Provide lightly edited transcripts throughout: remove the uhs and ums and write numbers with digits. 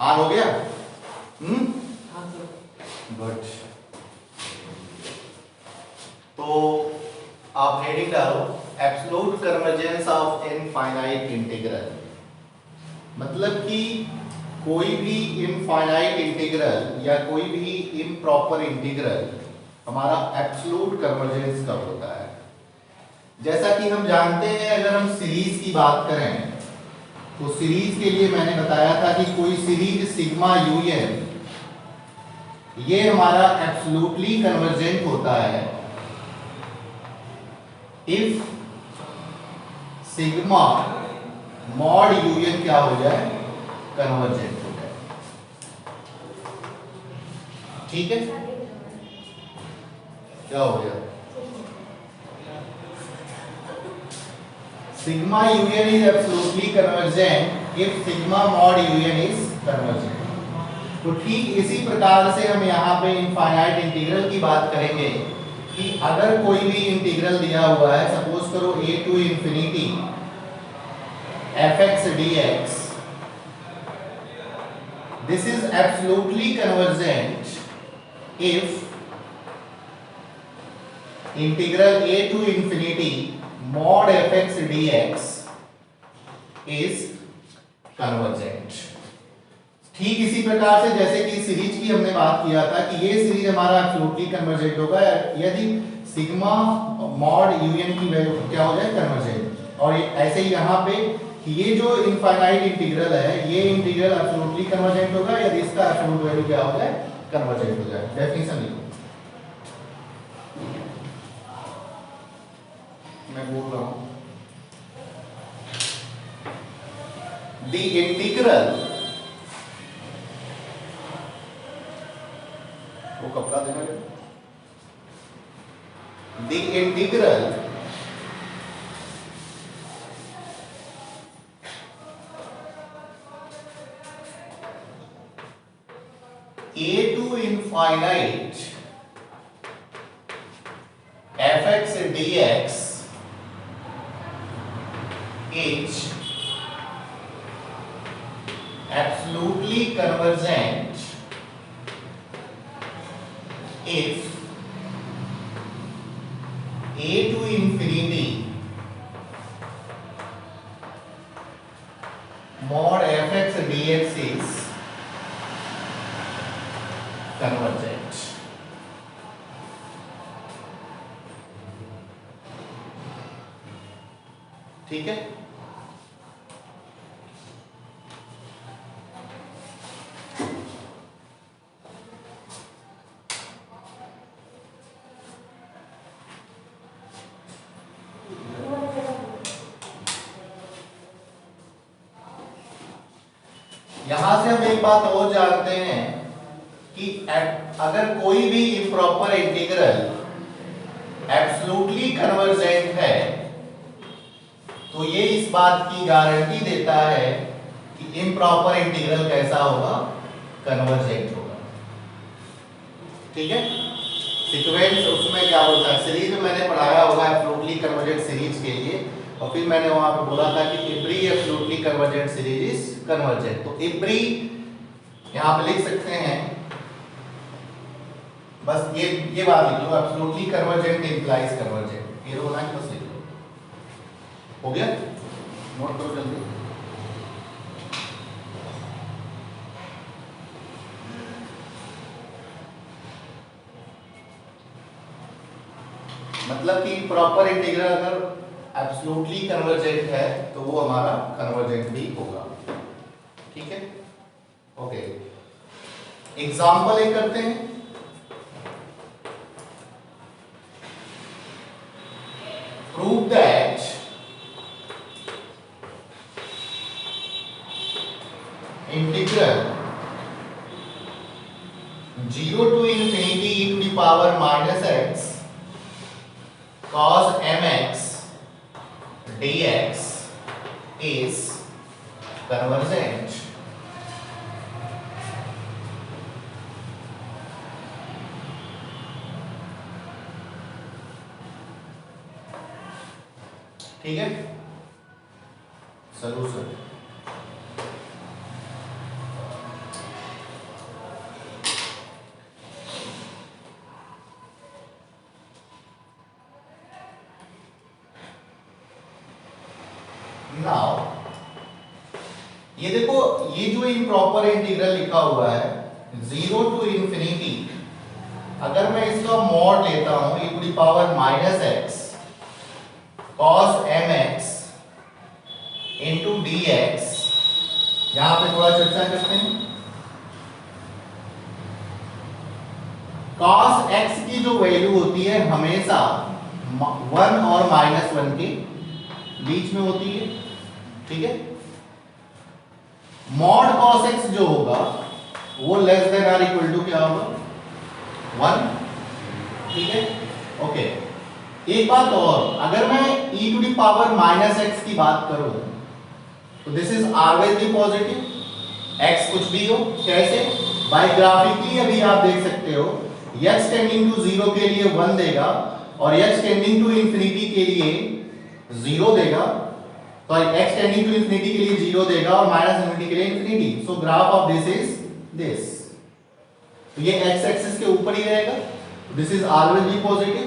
Are हो गया? Good. तो आप हेडिंग डालो absolute convergence of infinite integral. मतलब कि कोई भी इनफाइनाइट इंटीग्रल या कोई भी इम्प्रॉपर इंटीग्रल हमारा एब्सोल्यूट कन्वर्जेंस कब होता है। जैसा कि हम जानते हैं, अगर हम सीरीज की बात करें तो सीरीज के लिए मैंने बताया था कि कोई सीरीज सिग्मा यूएन ये हमारा एब्सोल्युटली कन्वर्जेंट होता है इफ सिग्मा मॉड यूएन क्या हो जाए, कन्वर्जेंट हो जाए। ठीक है, क्या हो गया? Sigma UN is absolutely convergent if sigma mod UN is convergent. तो ठीक इसी प्रकार से हम यहाँ पे इनफाइनाइट इंटीग्रल की बात करेंगे कि अगर कोई भी इंटीग्रल दिया हुआ है, सपोज करो a to infinity fx dx, this is absolutely convergent if integral a to infinity mod fx dx is convergent। ठीक इसी प्रकार से जैसे कि सीरीज की हमने बात किया था कि ये सीरीज हमारा एब्सोल्युटली कन्वर्जेंट होगा यदि सिग्मा मॉड यूएन की वैल्यू क्या हो जाए, कन्वर्जेंट। और ऐसे ही यहाँ पे कि ये जो इनफाइनाइट इंटीग्रल है, ये इंटीग्रल एब्सोल्युटली कन्वर्जेंट होगा यदि इसका एब्सोल्यूट वैल्यू क्या हो जाए, कन्वर्जेंट हो जाए। डेफिनेशन लिखो, मैं बोल रहा हूं द इंटीग्रल, वो कपड़ा देना है, the integral a to infinite fx dx is absolutely convergent if a to infinity mod fx dx is convergent। ठीक है, यहां से हम एक बात और जानते हैं कि अगर कोई भी इम्प्रॉपर इंटीग्रल एब्सोल्युटली कन्वर्जेंट है तो ये इस बात की गारंटी देता है कि इम्प्रॉपर इंटीग्रल कैसा होगा, कन्वर्जेंट होगा। ठीक है, सीक्वेंस उसमें क्या होता है, सीरीज में मैंने पढ़ाया होगा एब्सोल्युटली कन्वर्जेंट सीरीज के लिए, और फिर मैंने वहां पे बोला था कि every absolutely convergent series is convergent. तो एवरी यहां पे लिख सकते हैं, बस ये बात लिख लो, एब्सोल्युटली कन्वर्जेंट इंप्लाइज कन्वर्जेंट, ये होना है, बस लिख लो। हो गया, नोट करो जल्दी। मतलब कि प्रॉपर इंटीग्रल अगर एब्सोल्युटली कन्वर्जेंट है तो वो हमारा कन्वर्जेंट भी होगा। ठीक है, ओके, एग्जांपल एक करते हैं। Prove that integral 0 to infinity e to the power minus x cos mx dx is convergent। ठीक है, सॉल्यूशन नाउ ये देखो, ये जो इम्प्रॉपर इंटीग्रल लिखा हुआ है 0 टू इंफिनिटी, अगर मैं इसका मॉड लेता हूं e to the power minus x cos mx into dx, यहां पे थोड़ा चर्चा करते हैं। cos x की जो वैल्यू होती है हमेशा 1 और -1 के बीच में होती है, ठीक है। मॉड cos x जो होगा वो less than or equal to क्या होगा 1, ठीक है, ओके। एक बात और, अगर मैं e to the power minus x की बात करूं तो this is always be positive, x कुछ भी हो, कैसे, बाय ग्राफिकली अभी आप देख सकते हो x टेंडिंग टू 0 के लिए 1 देगा और x टेंडिंग टू इंफिनिटी के लिए 0 देगा, sorry x tending to infinity के लिए 0 देगा और माइनस इंफिनिटी के लिए infinity. So graph of this is this, तो ये x एक्सिस के ऊपर ही रहेगा, this is always be positive.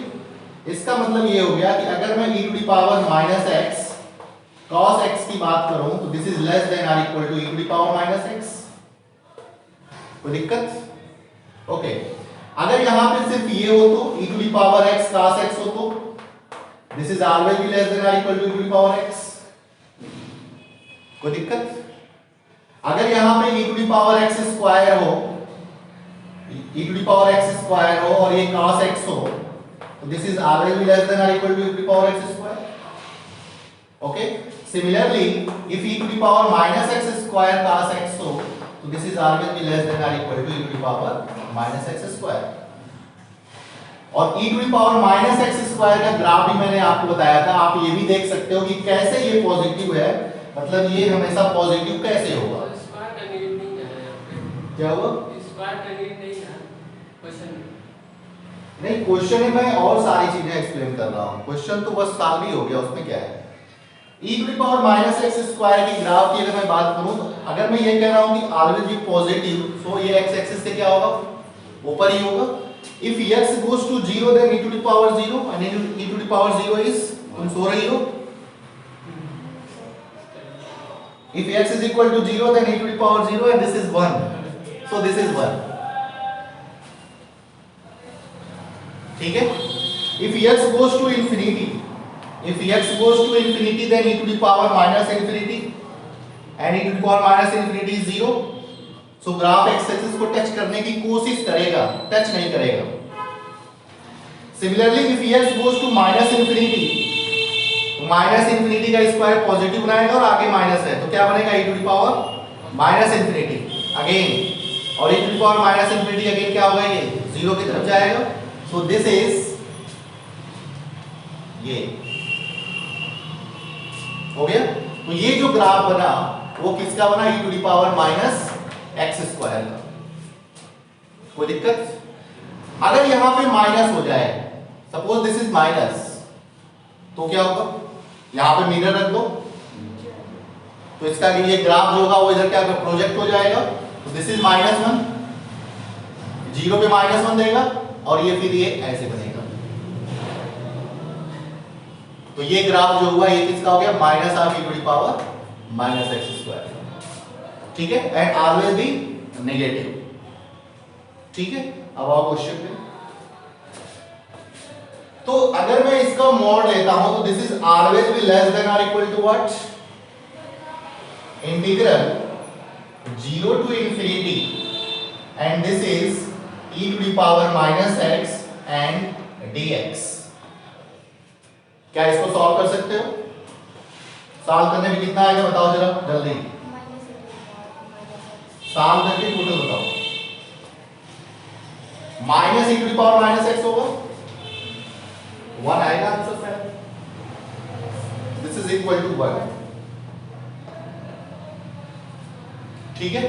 इसका मतलब ये हो गया कि अगर मैं e to the power minus x cos x की बात करूं तो this is less than or equal to e to the power minus x, कोई दिक्कत, ओके। अगर यहां पे सिर्फ ये हो तो e to the power x cos x हो तो this is always be less than or equal to e to the power x, कोई दिक्कत। अगर यहां पे e to the power x square हो, e to the power x square हो और ये cos x हो तो this is always be less than or equal to e to the power x square, okay. Similarly if e to the power minus x square cos x हो तो this is always be less than or equal to e to the power minus x square. और e to the power minus x square का graph भी मैंने आपको बताया था, आप ये भी देख सकते हो कि कैसे ये पॉजिटिव है, मतलब ये हमेशा पॉजिटिव कैसे होगा, क्या हुआ, नहीं क्वेश्चन है, मैं और सारी चीजें एक्सप्लेन कर रहा हूं, क्वेश्चन तो बस साल भी हो गया, उसमें क्या है। e to the power minus x square की ग्राफ की अगर मैं बात करूं तो अगर मैं ये कह रहा हूं कि ऑलवेज बी पॉजिटिव, सो ये x एक्सिस से क्या होगा, ऊपर ही होगा। If x goes to 0 then e to the power 0 and e to the power 0 is, तुम सो रही हो, if x is equal to 0 then e to the power 0 and this is 1, so this is 1, ठीक है। if x goes to infinity, if x goes to infinity then e to the power minus infinity and e to the power minus infinity is 0, so graph x axis को touch करने की कोशिश करेगा, touch नहीं करेगा। Similarly if x goes to minus infinity, minus infinity का square positive बनाएगा और आगे माइनस है तो क्या बनेगा e to the power minus infinity again, और e to the power minus infinity again क्या होगा, ये 0 की तरफ जाएगा। सो दिस इज, ये हो गया। तो ये जो ग्राफ बना वो किसका बना, e to the power minus x square का, कोई दिक्कत। अगर यहां पे माइनस हो जाए, सपोज दिस इज माइनस, तो क्या होगा, यहां पे मिरर रख दो तो इसका ये ग्राफ जो होगा वो इधर क्या प्रोजेक्ट हो जाएगा, तो दिस इज -1, 0 पे -1 देगा और ये फिर ये ऐसे बनेगा, तो ये ग्राफ जो हुआ ये किसका हो गया, minus of e to the power minus x square, ठीक है, एंड ऑलवेज बी नेगेटिव, ठीक है। अब आओ क्वेश्चन पे। तो अगर मैं इसका मॉड लेता हूं तो this is always be less than or equal to what, integral 0 to infinity and this is e to the power minus x and dx। क्या इसको सॉल्व कर सकते हो, सॉल्व करने में कितना आएगा बताओ जरा जल्दी, सॉल्व करके टोटल बताओ। Minus e to the power minus x होगा, 1 आएगा आंसर में, दिस इज इक्वल टू 1, ठीक है।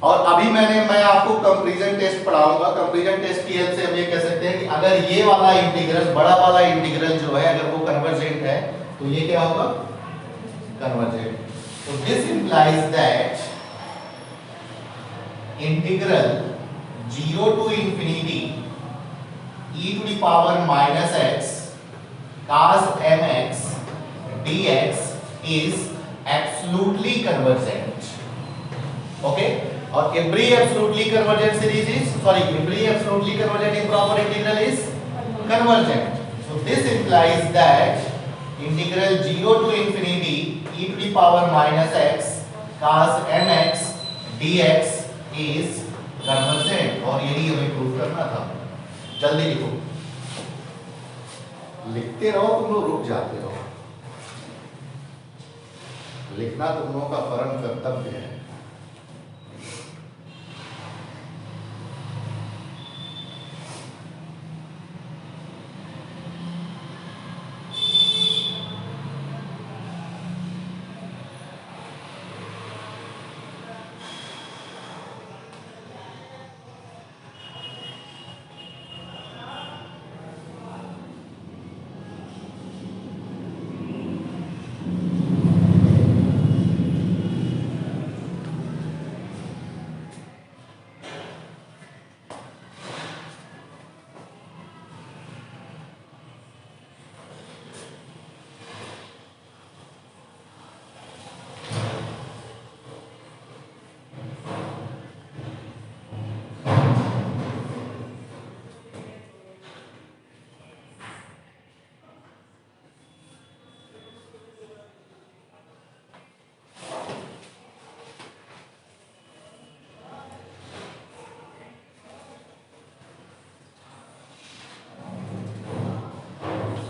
और अभी मैं आपको कंपैरिजन टेस्ट पढ़ाऊंगा, कंपैरिजन टेस्ट की हेल्प से हम ये कह सकते हैं कि अगर ये वाला इंटीग्रल, बड़ा वाला इंटीग्रल जो है अगर वो कन्वर्जेंट है तो ये क्या होगा, कन्वर्जेंट। तो this implies that integral 0 to infinity e to the power minus x cos mx dx is absolutely convergent. Okay, or every absolutely convergent series is every absolutely convergent improper integral is convergent. So this implies that integral 0 to infinity e to the power minus x cos mx dx is convergent, और यही हमें prove करना था। जल्दी लिखो, लिखते रहो, तुम लोग रुक जाते हो। लिखना तुम लोगों का परम कर्तव्य है।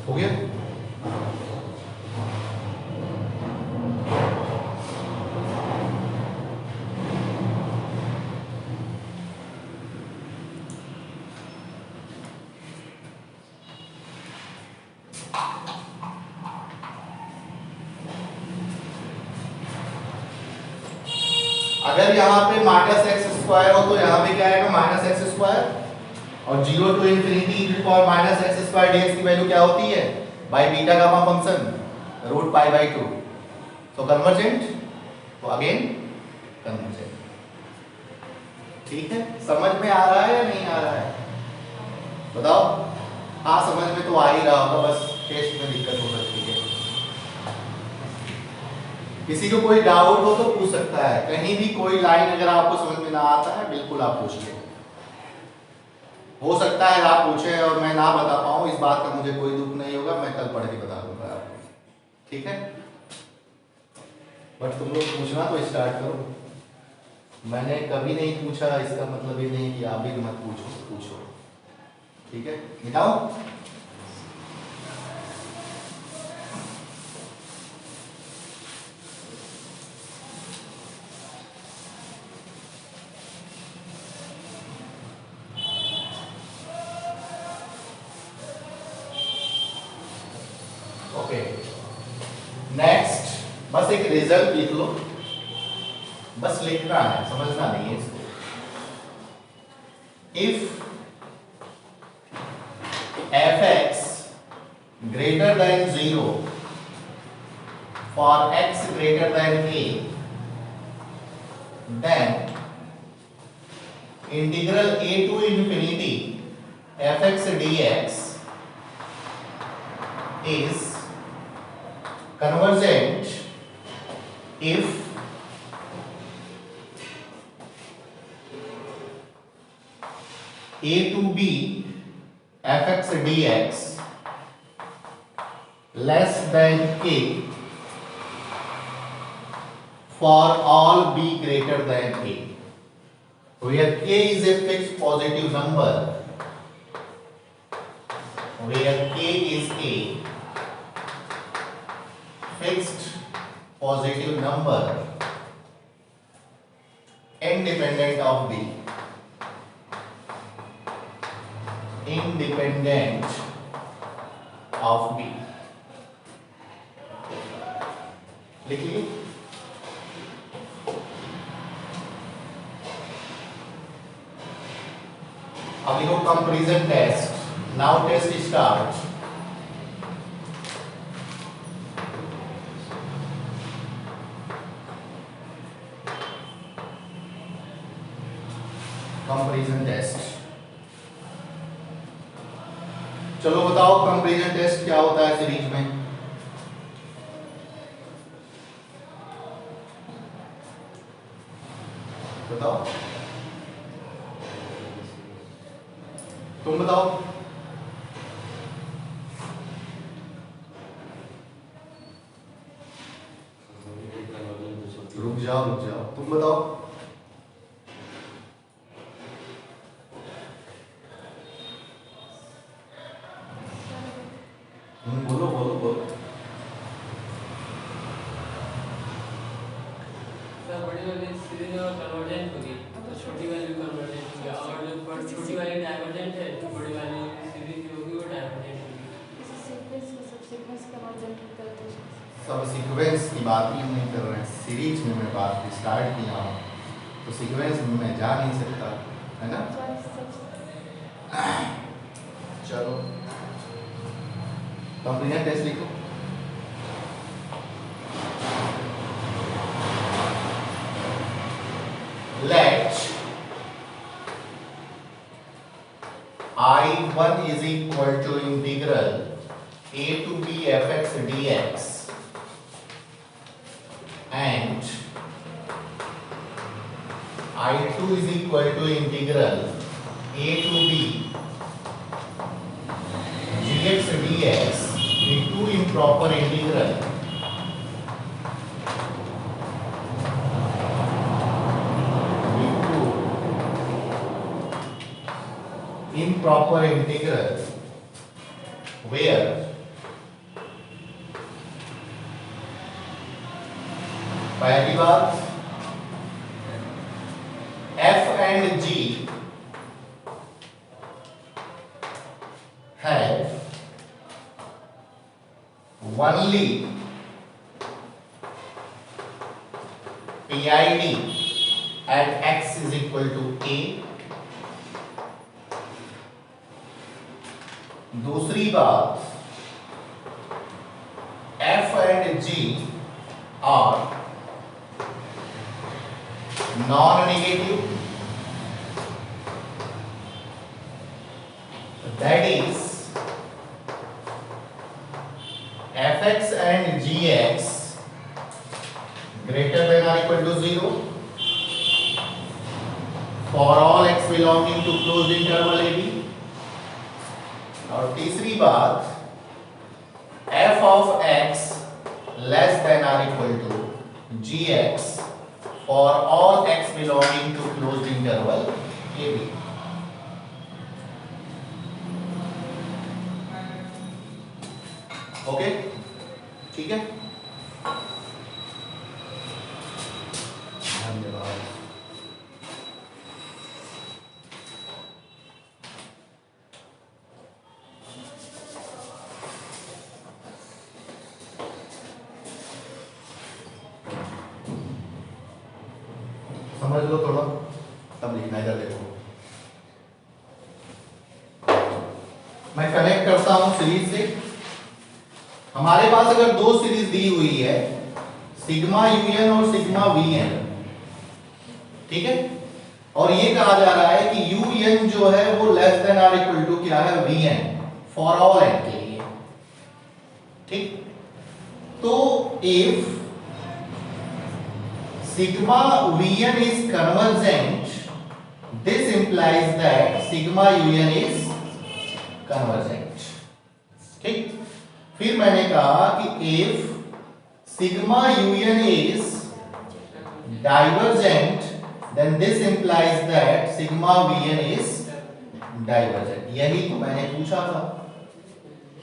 हो गया? अगर यहाँ पे माइनस एक्स स्क्वायर हो तो यहाँ पे क्या आएगा? Minus x square. और 0 to infinity e power minus x square dx की वैल्यू क्या होती है? By beta gamma function root pi by 2। तो कन्वर्जेंट, तो अगेन कन्वर्जेंट। ठीक है, समझ में आ रहा है या नहीं आ रहा है? बताओ। हाँ, समझ में तो आ ही रहा होगा, बस टेस्ट में दिक्कत हो सकती है। किसी को कोई डाउट हो तो पूछ सकता है, कहीं भी कोई लाइन अगर आपको समझ में ना आता है बिल्कुल आप पूछिए। हो सकता है आप पूछे और मैं ना बता पाऊं, इस बात का मुझे कोई दुख नहीं होगा, मैं कल पढ़ के बता दूंगा आपको। ठीक है, बट तुम लोग पूछना तो स्टार्ट करो। मैंने कभी नहीं पूछा, इसका मतलब ये नहीं कि आप भी मत पूछो। ठीक है, मिटाओ। ओके, नेक्स्ट बस एक रिजल्ट लिख लो, बस लिखना है, समझना नहीं है इसको। If fx greater than 0 for x greater than a, then integral a to infinity fx dx is convergent if a to b fx dx less than k for all b greater than a, where k is a fixed positive number, where k is a fixed positive number independent of b, independent of b। लिख लिए? अब लिखो comparison test. Now test start. Comparison test, चलो बताओ comparison test क्या होता है series में? बताओ, तुम बताओ। रुक जाओ, तुम बताओ। बोलो बोलो बोलो। सर बड़ी वाली सीरीज और कन्वर्जेंट होगी तो छोटी वाली भी कन्वर्जेंट होगी, और जो छोटी वाली डाइवर्जेंट है तो बड़ी वाली सीरीज जो होगी वो डाइवर्जेंट होगी। सब सीक्वेंस की बात ही नहीं कर रहे हैं, सीरीज में मैं बात स्टार्ट किया हूँ, तो सीक्वेंस में मैं जा नहीं सकता, है ना। चलो कंप्लीट टेस्ट लिखो। Let I1 is equal to integral a to b fx dx and I2 is equal to integral a to b gx dx into improper integral improper integral where पहली बात f and g have only PID at x is equal to a। दूसरी बात f and g are non-negative, that is fx and gx greater than or equal to 0 for all x belonging to closed interval ab। और तीसरी बात f of x less than or equal to gx for all x belonging to closed interval ab। Okay ठीक है, धन्यवाद। समझ लो थोड़ा, तब लिखना इधर देखो। मैं कनेक्ट करता हूं सीरीज से। हमारे पास अगर दो सीरीज दी हुई है, सिग्मा यूएन और सिग्मा वीएन, ठीक है, और ये कहा जा रहा है कि यूएन जो है वो लेस देन और इक्वल टू क्या है, वीएन फॉर ऑल एन के लिए, ठीक। तो if sigma vn is convergent, this implies that sigma un is convergent, ठीक। फिर मैंने कहा कि if sigma un is divergent, then this implies that sigma vn is divergent। यही तो मैंने पूछा था,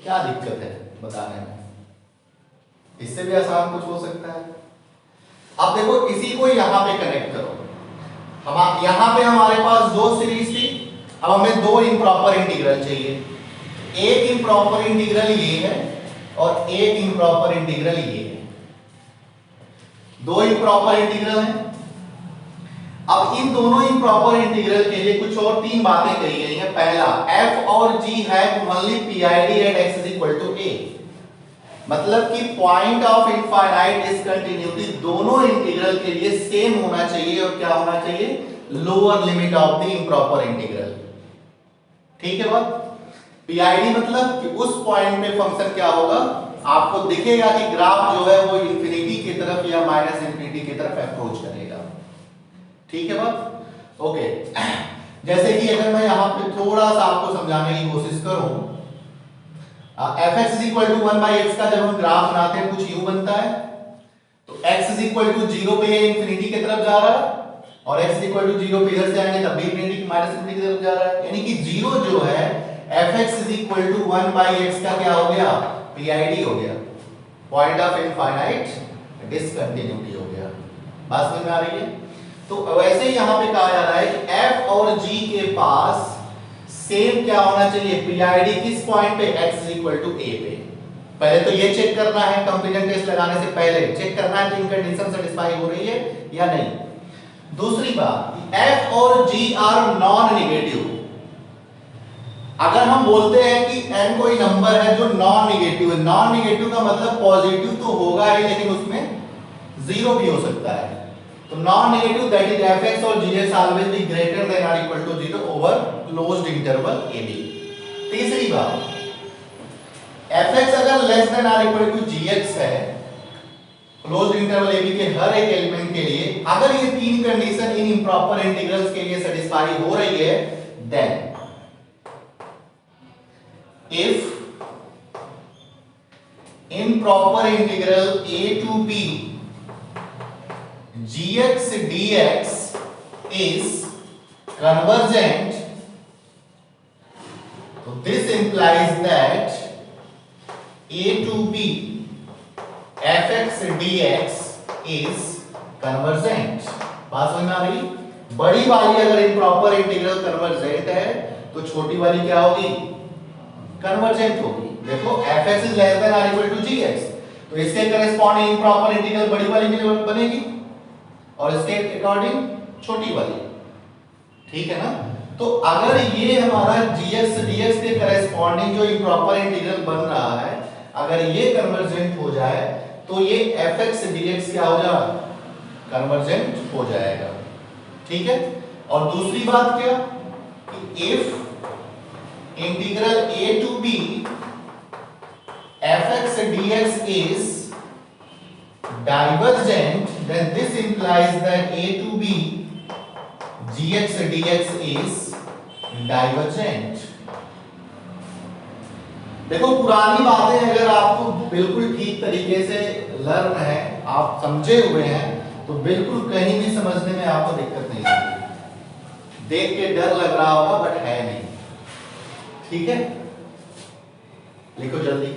क्या दिक्कत है बताने में, इससे भी आसान कुछ हो सकता है। अब देखो इसी को यहां पे कनेक्ट करो, हम यहां पे हमारे पास दो सीरीज थी, अब हमें दो इम्प्रॉपर इंटीग्रल चाहिए। एक इम्प्रॉपर इंटीग्रल ये है और एक इम्प्रॉपर इंटीग्रल ये है, दो इम्प्रॉपर इंटीग्रल हैं। अब इन दोनों इम्प्रॉपर इंटीग्रल के लिए कुछ और तीन बातें कही गई हैं। पहला, f और g have only PID at x is equal to a, मतलब कि पॉइंट ऑफ इनफाइनाइट डिसकंटिन्यूटी दोनों इंटीग्रल के लिए सेम होना चाहिए, और क्या होना चाहिए, lower limit of the improper integral, ठीक है बात। पीआईडी मतलब कि उस पॉइंट पे फंक्शन क्या होगा, आपको दिखेगा कि ग्राफ जो है वो इंफिनिटी की तरफ या माइनस इंफिनिटी की तरफ अप्रोच करेगा, ठीक है बात? ओके, जैसे कि अगर मैं यहाँ पे थोड़ा सा आपको समझाने की कोशिश करूं, fx is equal to 1/x का जब हम ग्राफ बनाते हैं कुछ यूं बनता है, तो x इज इक्वल टू 0 पे ये इंफिनिटी की तरफ जा रहा है, और x इज इक्वल टू 0 पे इधर से आएंगे तब भी इंफिनिटी माइनस इंफिनिटी की तरफ जा रहा है, यानी कि 0 जो है fx is equal to 1/x का क्या हो गया, PID हो गया, पॉइंट ऑफ इनफाइनाइट डिसकंटिन्यूटी हो गया। बात समझ में आ रही है? तो वैसे ही यहां पे कहा जा रहा है कि f और g के पास सेम क्या होना चाहिए, PID किस पॉइंट पे, x is equal to a पे। पहले तो ये चेक करना है, कंपैरिजन टेस्ट लगाने से पहले चेक करना है कि कंडीशन सेटिस्फाई हो रही है या नहीं। दूसरी बात, f और g आर नॉन नेगेटिव। अगर हम बोलते हैं कि n कोई नंबर है जो नॉन नेगेटिव है, नॉन नेगेटिव का मतलब पॉजिटिव तो होगा ही लेकिन उसमें जीरो भी हो सकता है, तो non negative that is fx और gx always be greater than और equal to 0 over closed interval ab। तीसरी बात, fx अगर लेस देन और इक्वल टू gx है क्लोज्ड इंटरवल ab के हर एक एलिमेंट के लिए, अगर ये तीन कंडीशन इन इंप्रॉपर इंटीग्रल्स के लिए सेटिस्फाई हो रही है, then if improper integral a to b gx dx is convergent, so this implies that a to b fx dx is convergent। बात समझ में आ रही? बड़ी वाली अगर improper integral convergent है तो छोटी वाली क्या होगी, कन्वर्जेंट होगी। देखो fx इज लेस देन और इक्वल टू gx, तो इसके करस्पॉन्डिंग इंप्रॉपर इंटीग्रल बड़ी वाली में बनेगी और इसके अकॉर्डिंग छोटी वाली, ठीक है ना? तो अगर ये हमारा gx dx के करस्पॉन्डिंग जो इंप्रॉपर इंटीग्रल बन रहा है, अगर ये कन्वर्जेंट हो जाए तो ये fx dx क्या हो जाएगा, कन्वर्जेंट हो जाएगा, ठीक है? और दूसरी बात क्या, कि if integral a to b fx dx is divergent, then this implies that a to b gx dx is divergent। देखो पुरानी बातें अगर आपको बिल्कुल ठीक तरीके से लर्न है, आप समझे हुए हैं, तो बिल्कुल कहीं भी समझने में आपको दिक्कत नहीं होगी। देख के डर लग रहा होगा बट है नहीं, ठीक है? लिखो जल्दी।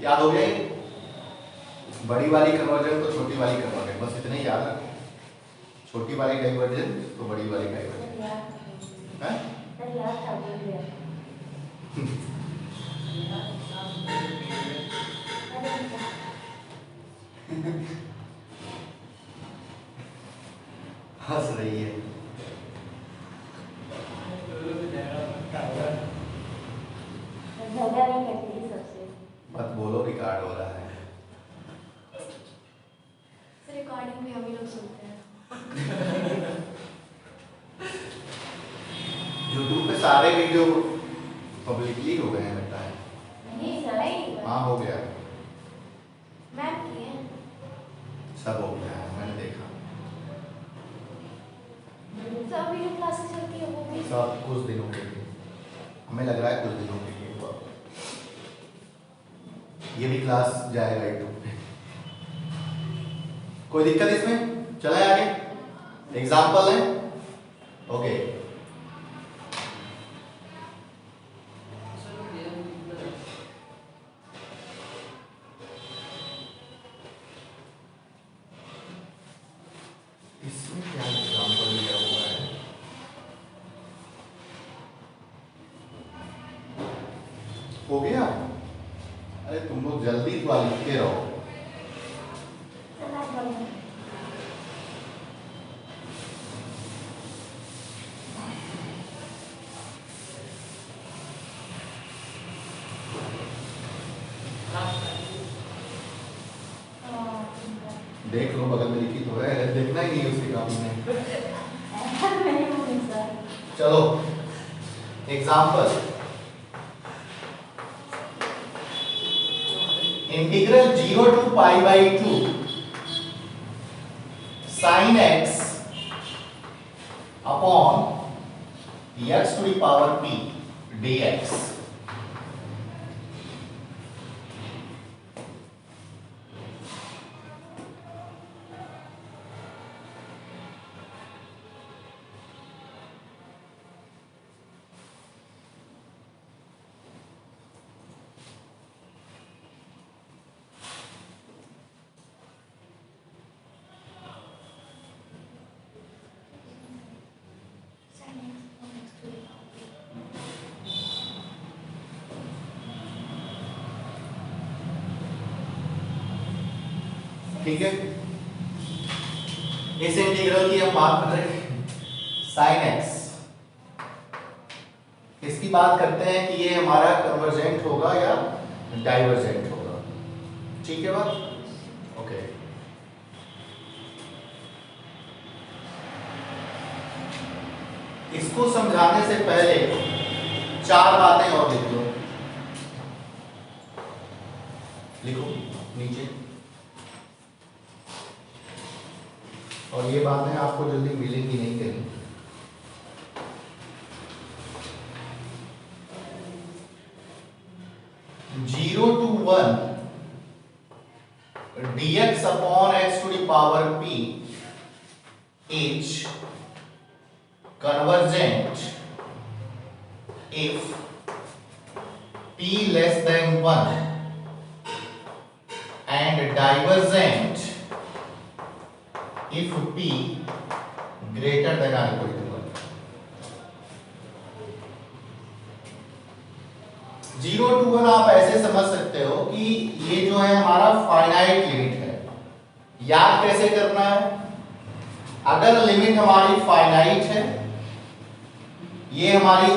याद हो गया? बड़ी वाली कन्वर्जेंट तो छोटी वाली कन्वर्जेंट, बस इतना ही याद रखो। छोटी वाली डाइवर्जेंट तो बड़ी वाली डाइवर्जेंट है? हंस रही है। मत बोलो, रिकॉर्ड हो रहा है। रिकॉर्डिंग भी हम ही लोग सुनते हैं। YouTube पे सारे वीडियो पब्लिकली हो गए हैं लगता है। नहीं सारा ही हाँ हो गया, मैम की है, सब हो गया है, मैंने देखा। सब वीडियो क्लासेस चलती है वो भी सब कुछ दिनों के लिए, हमें लग रहा है कुछ दिनों के लिए हुआ। ये भी क्लास जाएगा यूट्यूब पे। कोई दिक्कत इसमें? चले आगे, एग्जाम्पल है। ओके, इसमें क्या एग्जाम्पल दिया हुआ है? हो गया? अरे तुम लोग जल्दी तो लिखते रहो। देख लो बगल में लिखी तो है, देखना ही नहीं उसकी कॉपी में। चलो example, integral 0 to pi by 2 sin x upon x to the power p dx। ठीक है, इस इंटीग्रल की हम बात कर रहे हैं sin x। इसकी बात करते हैं कि ये हमारा कन्वर्जेंट होगा या डाइवर्जेंट होगा। ठीक है बात, ओके। इसको समझाने से पहले चार बातें और लिख लो, लिखो नीचे। और ये बातें आपको जल्दी मिलेंगी नहीं कहीं। Zero to one dx upon x to the power p is convergent if p less than 1 and divergent if p greater than or equal to 1। 0 to 1 आप ऐसे समझ सकते हो कि ये जो है हमारा फाइनाइट लिमिट है। याद कैसे करना है, अगर लिमिट हमारी फाइनाइट है, ये हमारी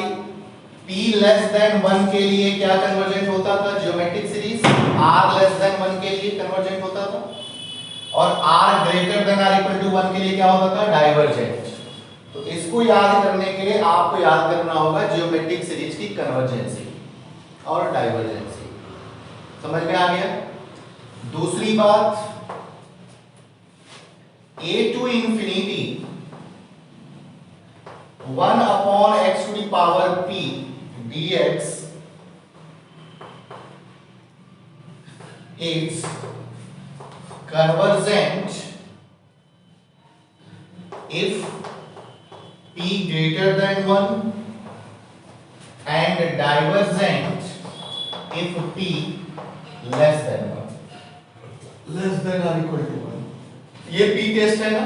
p लेस देन 1 के लिए क्या कन्वर्जेंट होता था, geometric series. r less than 1 के लिए कन्वर्जेंट होता था, और r ग्रेटर देन और इक्वल टू 1 के लिए क्या होता था, डाइवर्जेंट। तो इसको याद करने के लिए आपको याद करना होगा ज्योमेट्रिक सीरीज की कन्वर्जेंसी और डाइवर्जेंसी। समझ में आ गया। दूसरी बात, a to infinity 1 upon x to the power p dx is convergent if p greater than 1 and divergent if p less than 1, less than or equal to 1। ये p टेस्ट है ना,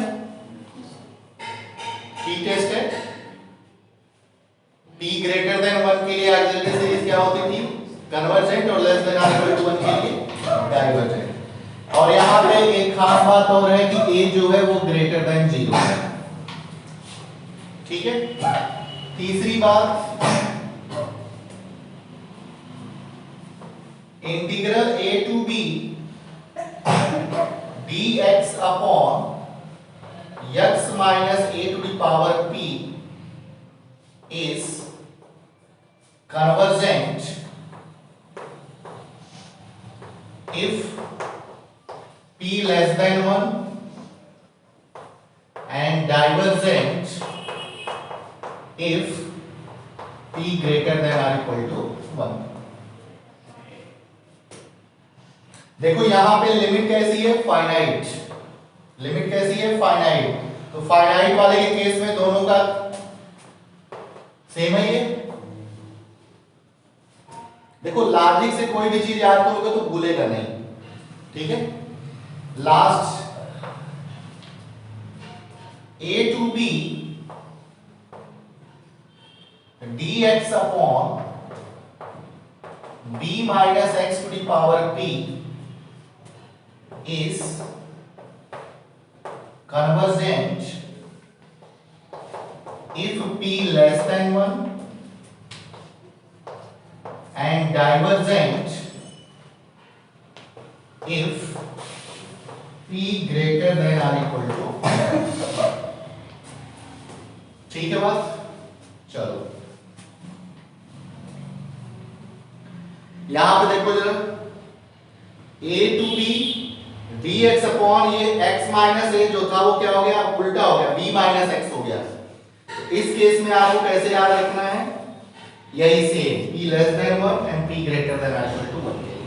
p टेस्ट है। p greater then 1 के लिए auxiliary series क्या होती थी, convergent, और लेस देन और इक्वल टू 1 के लिए डाइवर्जेंट। और यहाँ पे एक खास बात और है कि a जो है वो ग्रेटर देन 0 है। ठीक है। तीसरी बात, integral a to b dx upon x minus a to the power p is convergent if p less than 1 and divergent if p greater than or equal to 1। देखो यहां पे लिमिट कैसी है, फाइनाइट। लिमिट कैसी है, finite. तो finite वाले के केस में दोनों का सेम है ये। देखो लॉजिक से कोई भी चीज याद करोगे तो भूलेगा नहीं। ठीक है। Last, a to b dx upon b minus x to the power p is convergent if p less than 1 and divergent if p greater than or equal to 1। ठीक है बात। चलो यहां पे देखो जरा, a to b dx upon ये x minus a जो था वो क्या हो गया, उल्टा हो गया, b माइनस x हो गया। इस केस में आपको कैसे याद रखना है, यही same p less than 1 and p greater than और इक्वल टू 1 के लिए।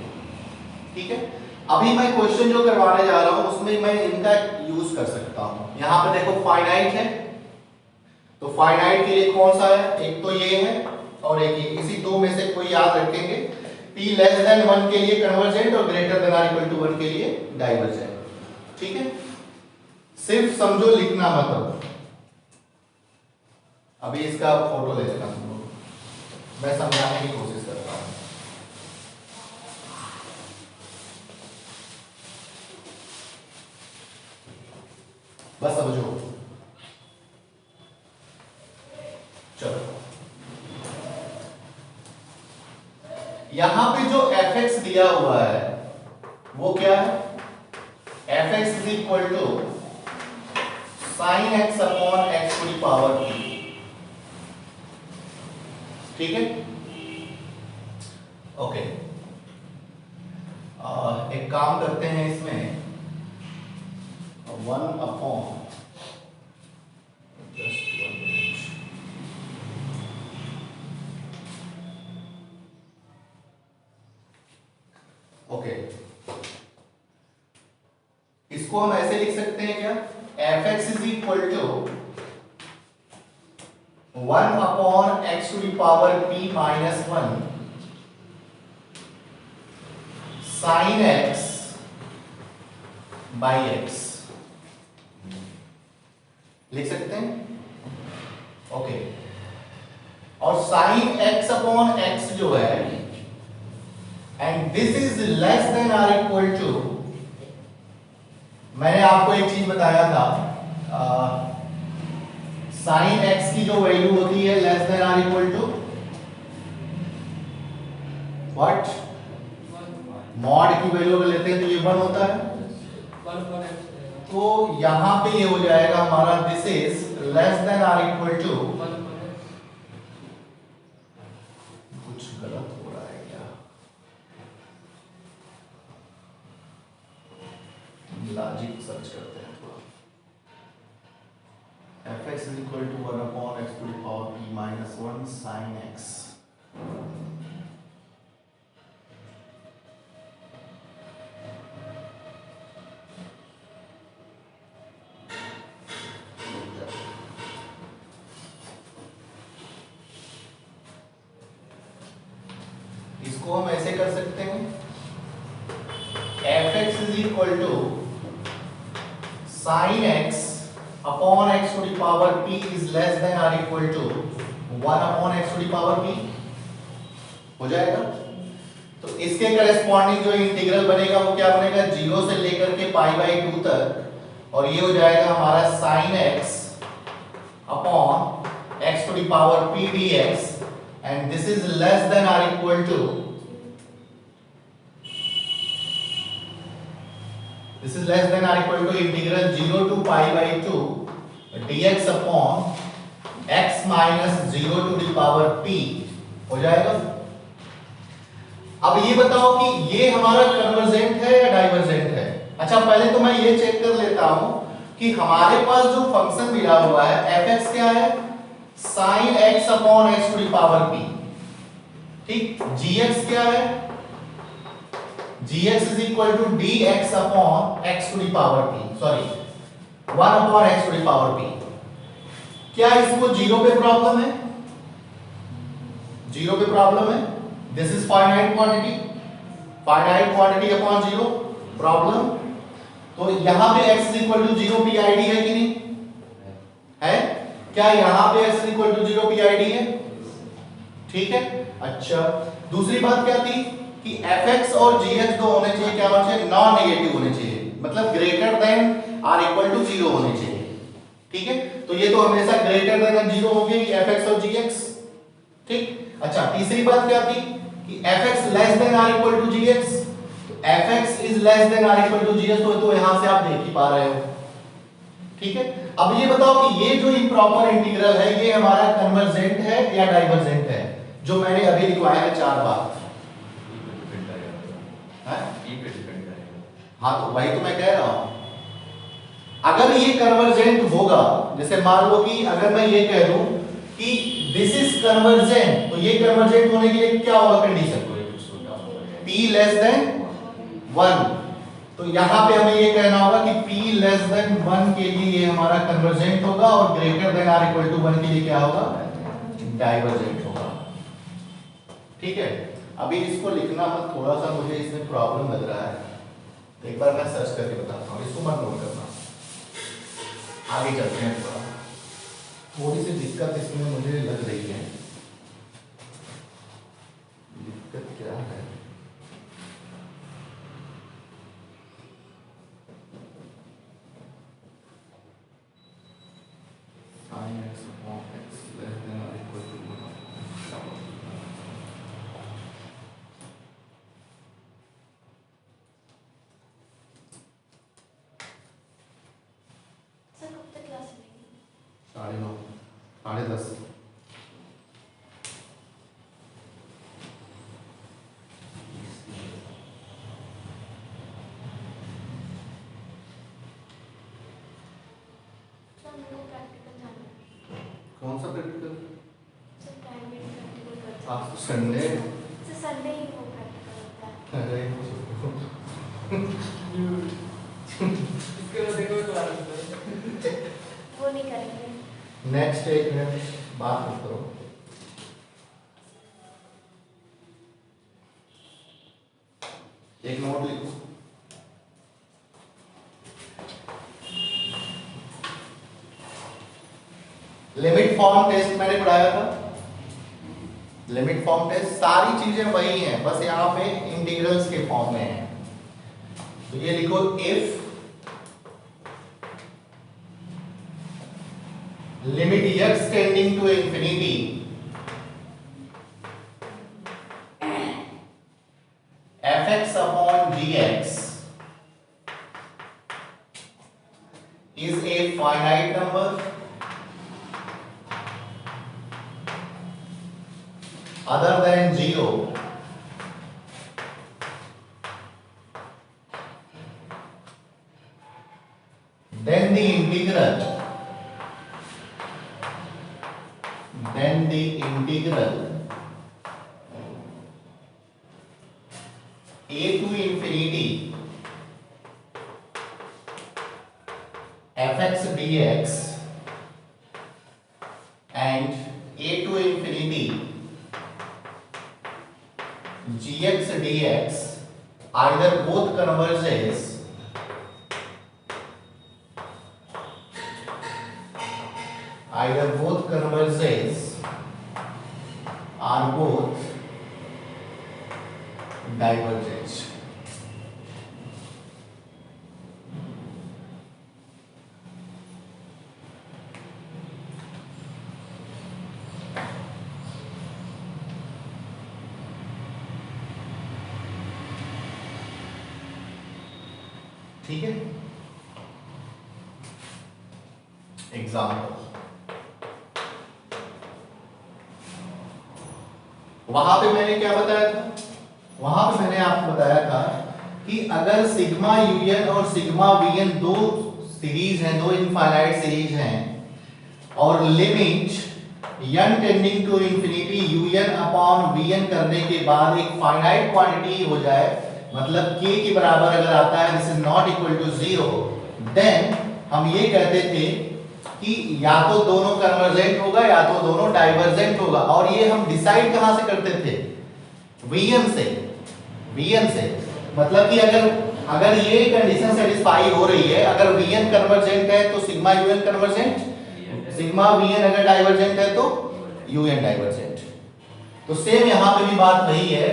ठीक है, अभी मैं क्वेश्चन जो करवाने जा रहा हूं उसमें मैं इनका यूज कर सकता हूं। यहां पे देखो फाइनाइट है, तो फाइनाइट के लिए कौन सा है, एक तो ये है और एक ये, इसी दो में से कोई याद रखेंगे। p लेस देन 1 के लिए कन्वर्जेंट और ग्रेटर देन और इक्वल टू 1 के लिए डाइवर्जेंट। ठीक है, सिर्फ समझो, लिखना मत। अभी इसका फोटो ले लेना तुम लोग, मैं समझाने की कोशिश करता हूं। बस समझो, चलो यहां पे जो fx दिया हुआ है वो क्या है, fx is equal to sine x upon x to the power p। ठीक है, ओके, एक काम करते हैं इसमें, 1 अपॉन जस्ट 1 मिनट, ओके, इसको हम ऐसे लिख सकते हैं क्या, fx is equal to 1 upon x to the power p माइनस 1 साइन x बाई x, लिख सकते हैं। ओके, और साइन x अपॉन x जो है, and this is less than और इक्वल टू, मैंने आपको एक चीज बताया था, साइन x की जो वैल्यू होती है लेस देन और इक्वल टू व्हाट, मॉड की वैल्यू अगर लेते हैं तो ये 1 होता है, तो यहां पे ये हो जाएगा हमारा दिस इज लेस देन और इक्वल टू, कुछ गलत हो रहा है क्या, लॉजिक सर्च करते हैं थोड़ा। fx is equal to 1 upon x to the power p minus 1 sin x। इसको हम ऐसे कर सकते हैं, fx is equal to sin x upon x to the power p is less than or equal to 1 upon x to the power p हो जाएगा। तो इसके करेस्पॉन्डिंग जो इंटीग्रल बनेगा वो क्या बनेगा, 0 से लेकर के पाई बाई 2 तक, और ये हो जाएगा हमारा sin x upon x to the power p dx, and this is less than or equal to, this is less than or equal to integral 0 to pi by 2 dx upon x minus 0 to the power p हो जाएगा। अब ये बताओ कि ये हमारा convergent है या डाइवर्जेंट है। अच्छा, पहले तो मैं ये चेक कर लेता हूं कि हमारे पास जो फंक्शन मिला हुआ है fx क्या है, sin x upon x to the power p। ठीक, gx क्या है, gx is equal to dx upon x to the power p, sorry 1 upon x to the power p। क्या इसको 0 पे प्रॉब्लम है, 0 पे प्रॉब्लम है, this is finite quantity, finite quantity upon 0 problem. तो यहां पे x is equal to 0 PID है कि नहीं है, क्या यहां पे x is equal to 0 PID है, ठीक है। अच्छा, दूसरी बात क्या थी कि fx और gx दो होने चाहिए, क्या होने चाहिए, नॉन नेगेटिव होने चाहिए, मतलब ग्रेटर देन और इक्वल टू 0 होने चाहिए। ठीक है, तो ये तो हमेशा ग्रेटर देन 0 होंगे fx और gx। ठीक, अच्छा, तीसरी बात क्या थी कि fx लेस देन और इक्वल टू gx, तो fx इज लेस देन और इक्वल टू gx, तो यहां से आप देख ही पा रहे हो। ठीक है, अब ये बताओ कि ये जो इंप्रॉपर इंटीग्रल है ये हमारा कन्वर्जेंट है या डाइवर्जेंट है, जो मैंने अभी लिखवाया है 4 बार। ई पे डिपेंड हाँ तो वही तो मैं कह रहा हूं, अगर ये कन्वर्जेंट होगा, जैसे मान लो कि अगर मैं ये कह दूं कि दिस इज कन्वर्जेंट, तो ये कन्वर्जेंट होने के लिए क्या होगा कंडीशन, p लेस देन 1। तो यहां पे हमें ये कहना होगा कि p लेस देन 1 के लिए ये हमारा कन्वर्जेंट होगा, और greater than or equal to 1 के लिए क्या होगा, डाइवर्जेंट होगा। ठीक है, अभी इसको लिखना मत, थोड़ा सा मुझे इसमें प्रॉब्लम लग रहा है, एक बार मैं सर्च करके बताता हूँ, इसको मत नोट करना। आगे चलते हैं, थोड़ी सी दिक्कत इसमें मुझे लग रही है। दिक्कत क्या है, sin x upon x less than or equal to 1। Sir कब तक क्लास चलेगी? 9:30 10:30। सर मेरे को प्रैक्टिकल जाना है। कौन सा प्रैक्टिकल? सर प्राइवेट प्रैक्टिकल करते हैं। आज तो संडे। सर संडे ही वो प्रैक्टिकल होता है। अरे इसके बाद देखो क्लास में वो नहीं करेंगे। नेक्स्ट, एक मिनट बात मत करो। एक नोट लिखो। लिमिट फॉर्म टेस्ट मैंने पढ़ाया था। लिमिट फॉर्म टेस्ट सारी चीजें वही हैं, बस यहाँ पे इंटीग्रल्स के फॉर्म में है। तो ये लिखो, if limit x tending to infinity fx upon gx is a finite number other than 0, then the integral a to infinity fx dx and a to infinity gx dx either both converges are both divergent। ठीक है, example वहां पे मैंने क्या बताया था, वहां पे मैंने आपको बताया था कि अगर सिग्मा यूएन और सिग्मा वीएन दो सीरीज हैं, दो इनफाइनाइट सीरीज हैं, और limit n tending to infinity u n upon v n करने के बाद एक फाइनाइट क्वांटिटी हो जाए, मतलब k के बराबर अगर आता है, this is not equal to 0, then हम ये कहते थे कि या तो दोनों कन्वर्जेंट होगा या तो दोनों डाइवर्जेंट होगा। और ये हम डिसाइड कहां से करते थे, वीएन से। मतलब कि अगर ये कंडीशन सेटिस्फाई हो रही है, अगर वीएन कन्वर्जेंट है तो sigma u n convergent, sigma v n अगर डाइवर्जेंट है तो यूएन डाइवर्जेंट। तो सेम यहां पे भी बात वही है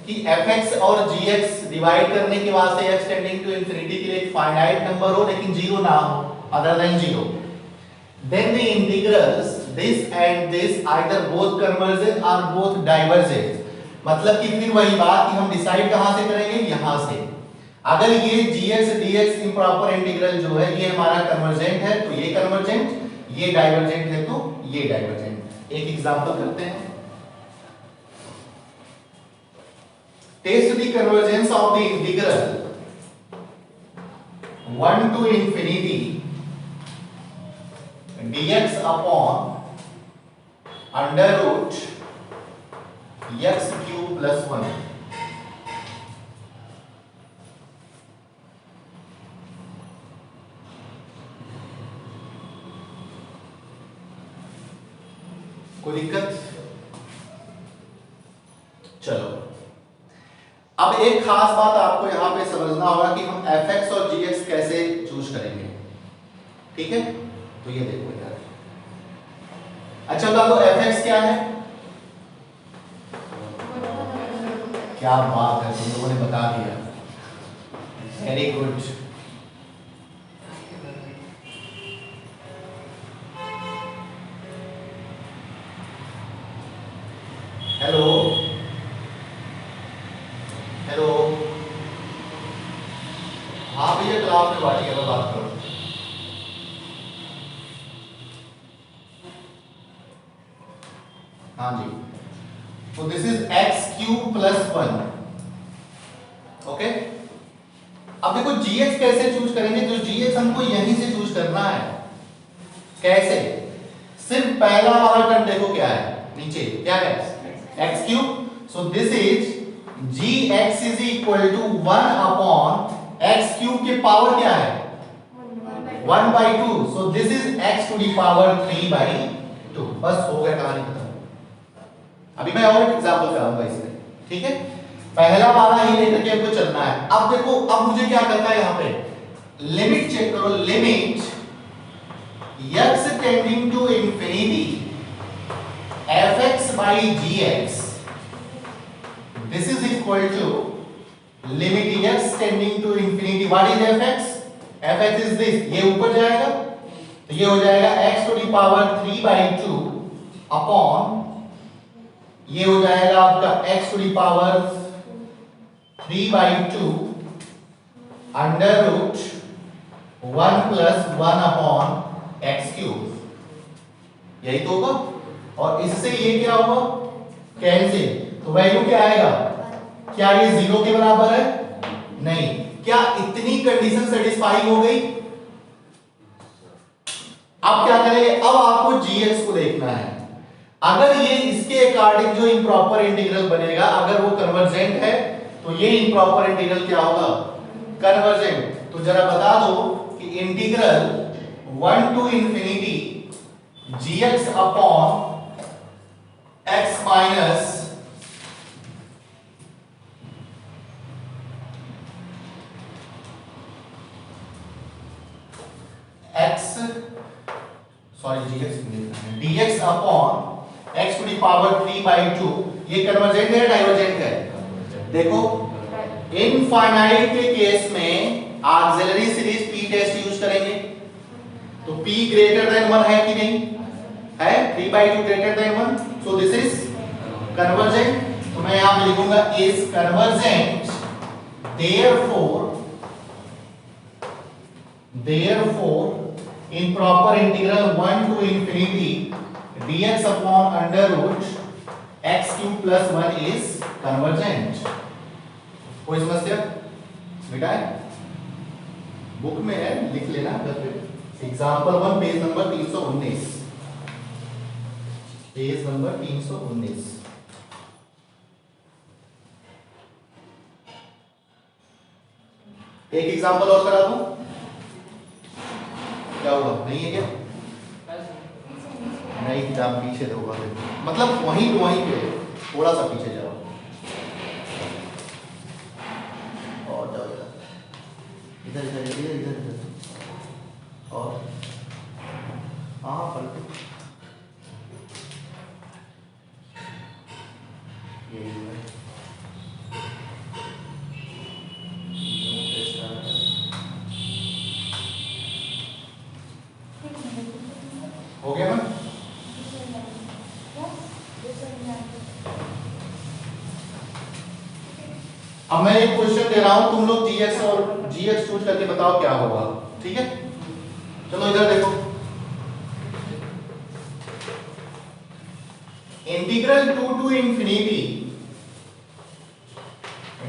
कि fx और gx डिवाइड करने के वास्ते x टेंडिंग टू इंफिनिटी के लिए एक फाइनाइट नंबर हो लेकिन 0 ना हो, other than 0, then the integrals this and this either both converges or both diverges। मतलब कि फिर वही बात कि हम डिसाइड कहां से करेंगे, यहां से। अगर ये gx dx इंप्रॉपर इंटीग्रल जो है ये हमारा कन्वर्जेंट है तो ये कन्वर्जेंट, ये डाइवर्जेंट है तो ये डाइवर्जेंट। एक एग्जांपल करते हैं, test the convergence of the integral 1 to infinity dx upon under root x cube plus 1। कोई दिक्कत? चलो, अब एक खास बात आपको यहां पे समझना होगा कि हम fx और gx कैसे चूज करेंगे। ठीक है, तो ये देखो यार। अच्छा बता दो fx क्या है? क्या बात है, तुम लोगों ने बता दिया, वेरी गुड। हेलो हेलो, हाँ भैया क्लास में बात करो, बात करो। हाँ जी, तो this is x cube plus 1। Okay, अब देखो gx कैसे चूज करेंगे, तो gx हमको यहीं से चूज करना है। कैसे? सिर्फ पहला वाला टर्म देखो क्या है, नीचे क्या है, x cube. So this is gx is equal to 1 upon x cube के पावर क्या है, 1/2। So this is x to the power 3/2। बस हो गया, कहानी खत्म। अभी मैं और एग्जांपल कराऊंगा इसमें, ठीक है। पहला वाला ही लेकर के हमको चलना है। अब देखो, अब मुझे क्या करना है, यहां पे लिमिट चेक करो, limit x tending to infinity fx by gx, this is equal to limit x tending to infinity, what is fx? fx is this, ये ऊपर जाएगा तो ये हो जाएगा x to the power 3/2 upon ये हो जाएगा आपका x to the power 3/2 under root 1 plus 1 upon x cube. यही तो होगा, और इससे ये क्या होगा, कैंसिल, तो वैल्यू क्या आएगा, क्या ये 0 के बराबर है? नहीं। क्या इतनी कंडीशन सेटिस्फाई हो गई? अब क्या करेंगे, अब आपको gx को देखना है। अगर ये इसके अकॉर्डिंग जो इम्प्रॉपर इंटीग्रल बनेगा, अगर वो कन्वर्जेंट है तो ये इम्प्रॉपर इंटीग्रल क्या होगा, कन्वर्जेंट। तो जरा बता दो कि integral 1 to infinity gx upon x minus x, sorry dx upon x to the power 3/2, ये कन्वर्जेंट है, डाइवर्जेंट है? देखो, इनफाइनाइट के केस में auxiliary series p test use करेंगे, तो p ग्रेटर देन 1 है कि नहीं है, 3/2 greater than 1, so this is convergent. तो मैं यहां पे लिखूंगा is convergent, therefore in proper integral 1 to infinity dx upon under root x cube plus 1 is convergent। कोई समस्या मिटाए, बुक में है, लिख लेना घर पे। Example 1 page number 319, page number 319। एक एग्जांपल और करा दूं, क्या हुआ, नहीं है क्या? नहीं, किताब पीछे दो, मतलब वहीं तो वहीं पे थोड़ा सा पीछे जाओ और जाओ इधर इधर इधर इधर इधर और हाँ पलटो, यही है। हो गया ना? अब मैं एक क्वेश्चन दे रहा हूं, तुम लोग gx और gx चूज करके बताओ क्या होगा, ठीक है। चलो इधर देखो, integral 2 to infinity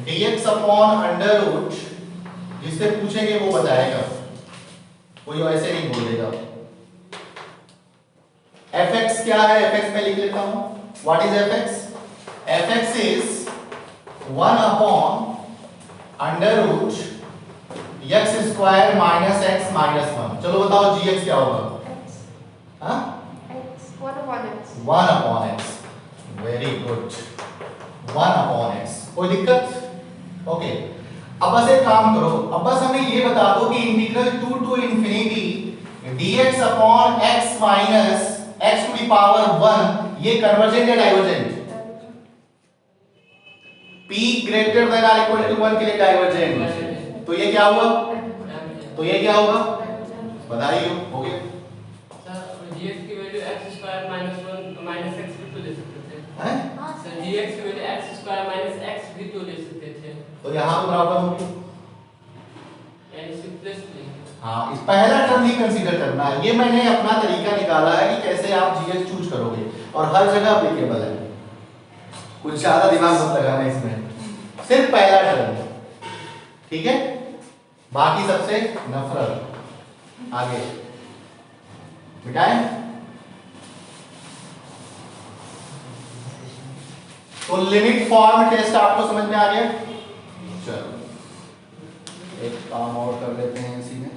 dx upon under root, जिससे पूछेंगे वो बताएगा। कोई ऐसे नहीं बोल देगा। fx क्या है, fx मैं लिख लेता हूं। What is fx? fx is 1 upon under root x square minus x minus 1। चलो बताओ gx क्या होगा? X. हाँ, X. 1 upon X. 1 upon x। Very good, 1 upon x। कोई दिक्कत? ओके, अब बस एक काम करो, अब बस हमें ये बता दो कि integral 2 to infinity dx upon x minus x to the power 1 ये कन्वर्जेंट या divergent? p greater than or equal to 1 के लिए डाइवर्जेंट। तो ये क्या हुआ? तो ये क्या होगा? बधाई हो गया। सर dx की value x square minus 1 minus x भी तो ले सकते थे। हैं? हाँ सर dx की value x square minus x भी तो ले सकते थे। तो यहां पे बराबर होगी। यानी सिंपलेस्टली हाँ, इस पहला टर्म ही कंसीडर करना है। ये मैंने अपना तरीका निकाला है कि कैसे आप gx चूज करोगे और हर जगह एप्लीकेबल है। कुछ ज्यादा दिमाग मत लगाना इसमें, सिर्फ पहला टर्म, ठीक है? बाकी सबसे नफरत। आगे मिटाएं। तो लिमिट फॉर्म टेस्ट आपको समझ में आ गया? चलो एक काम और कर लेते हैं इसी में।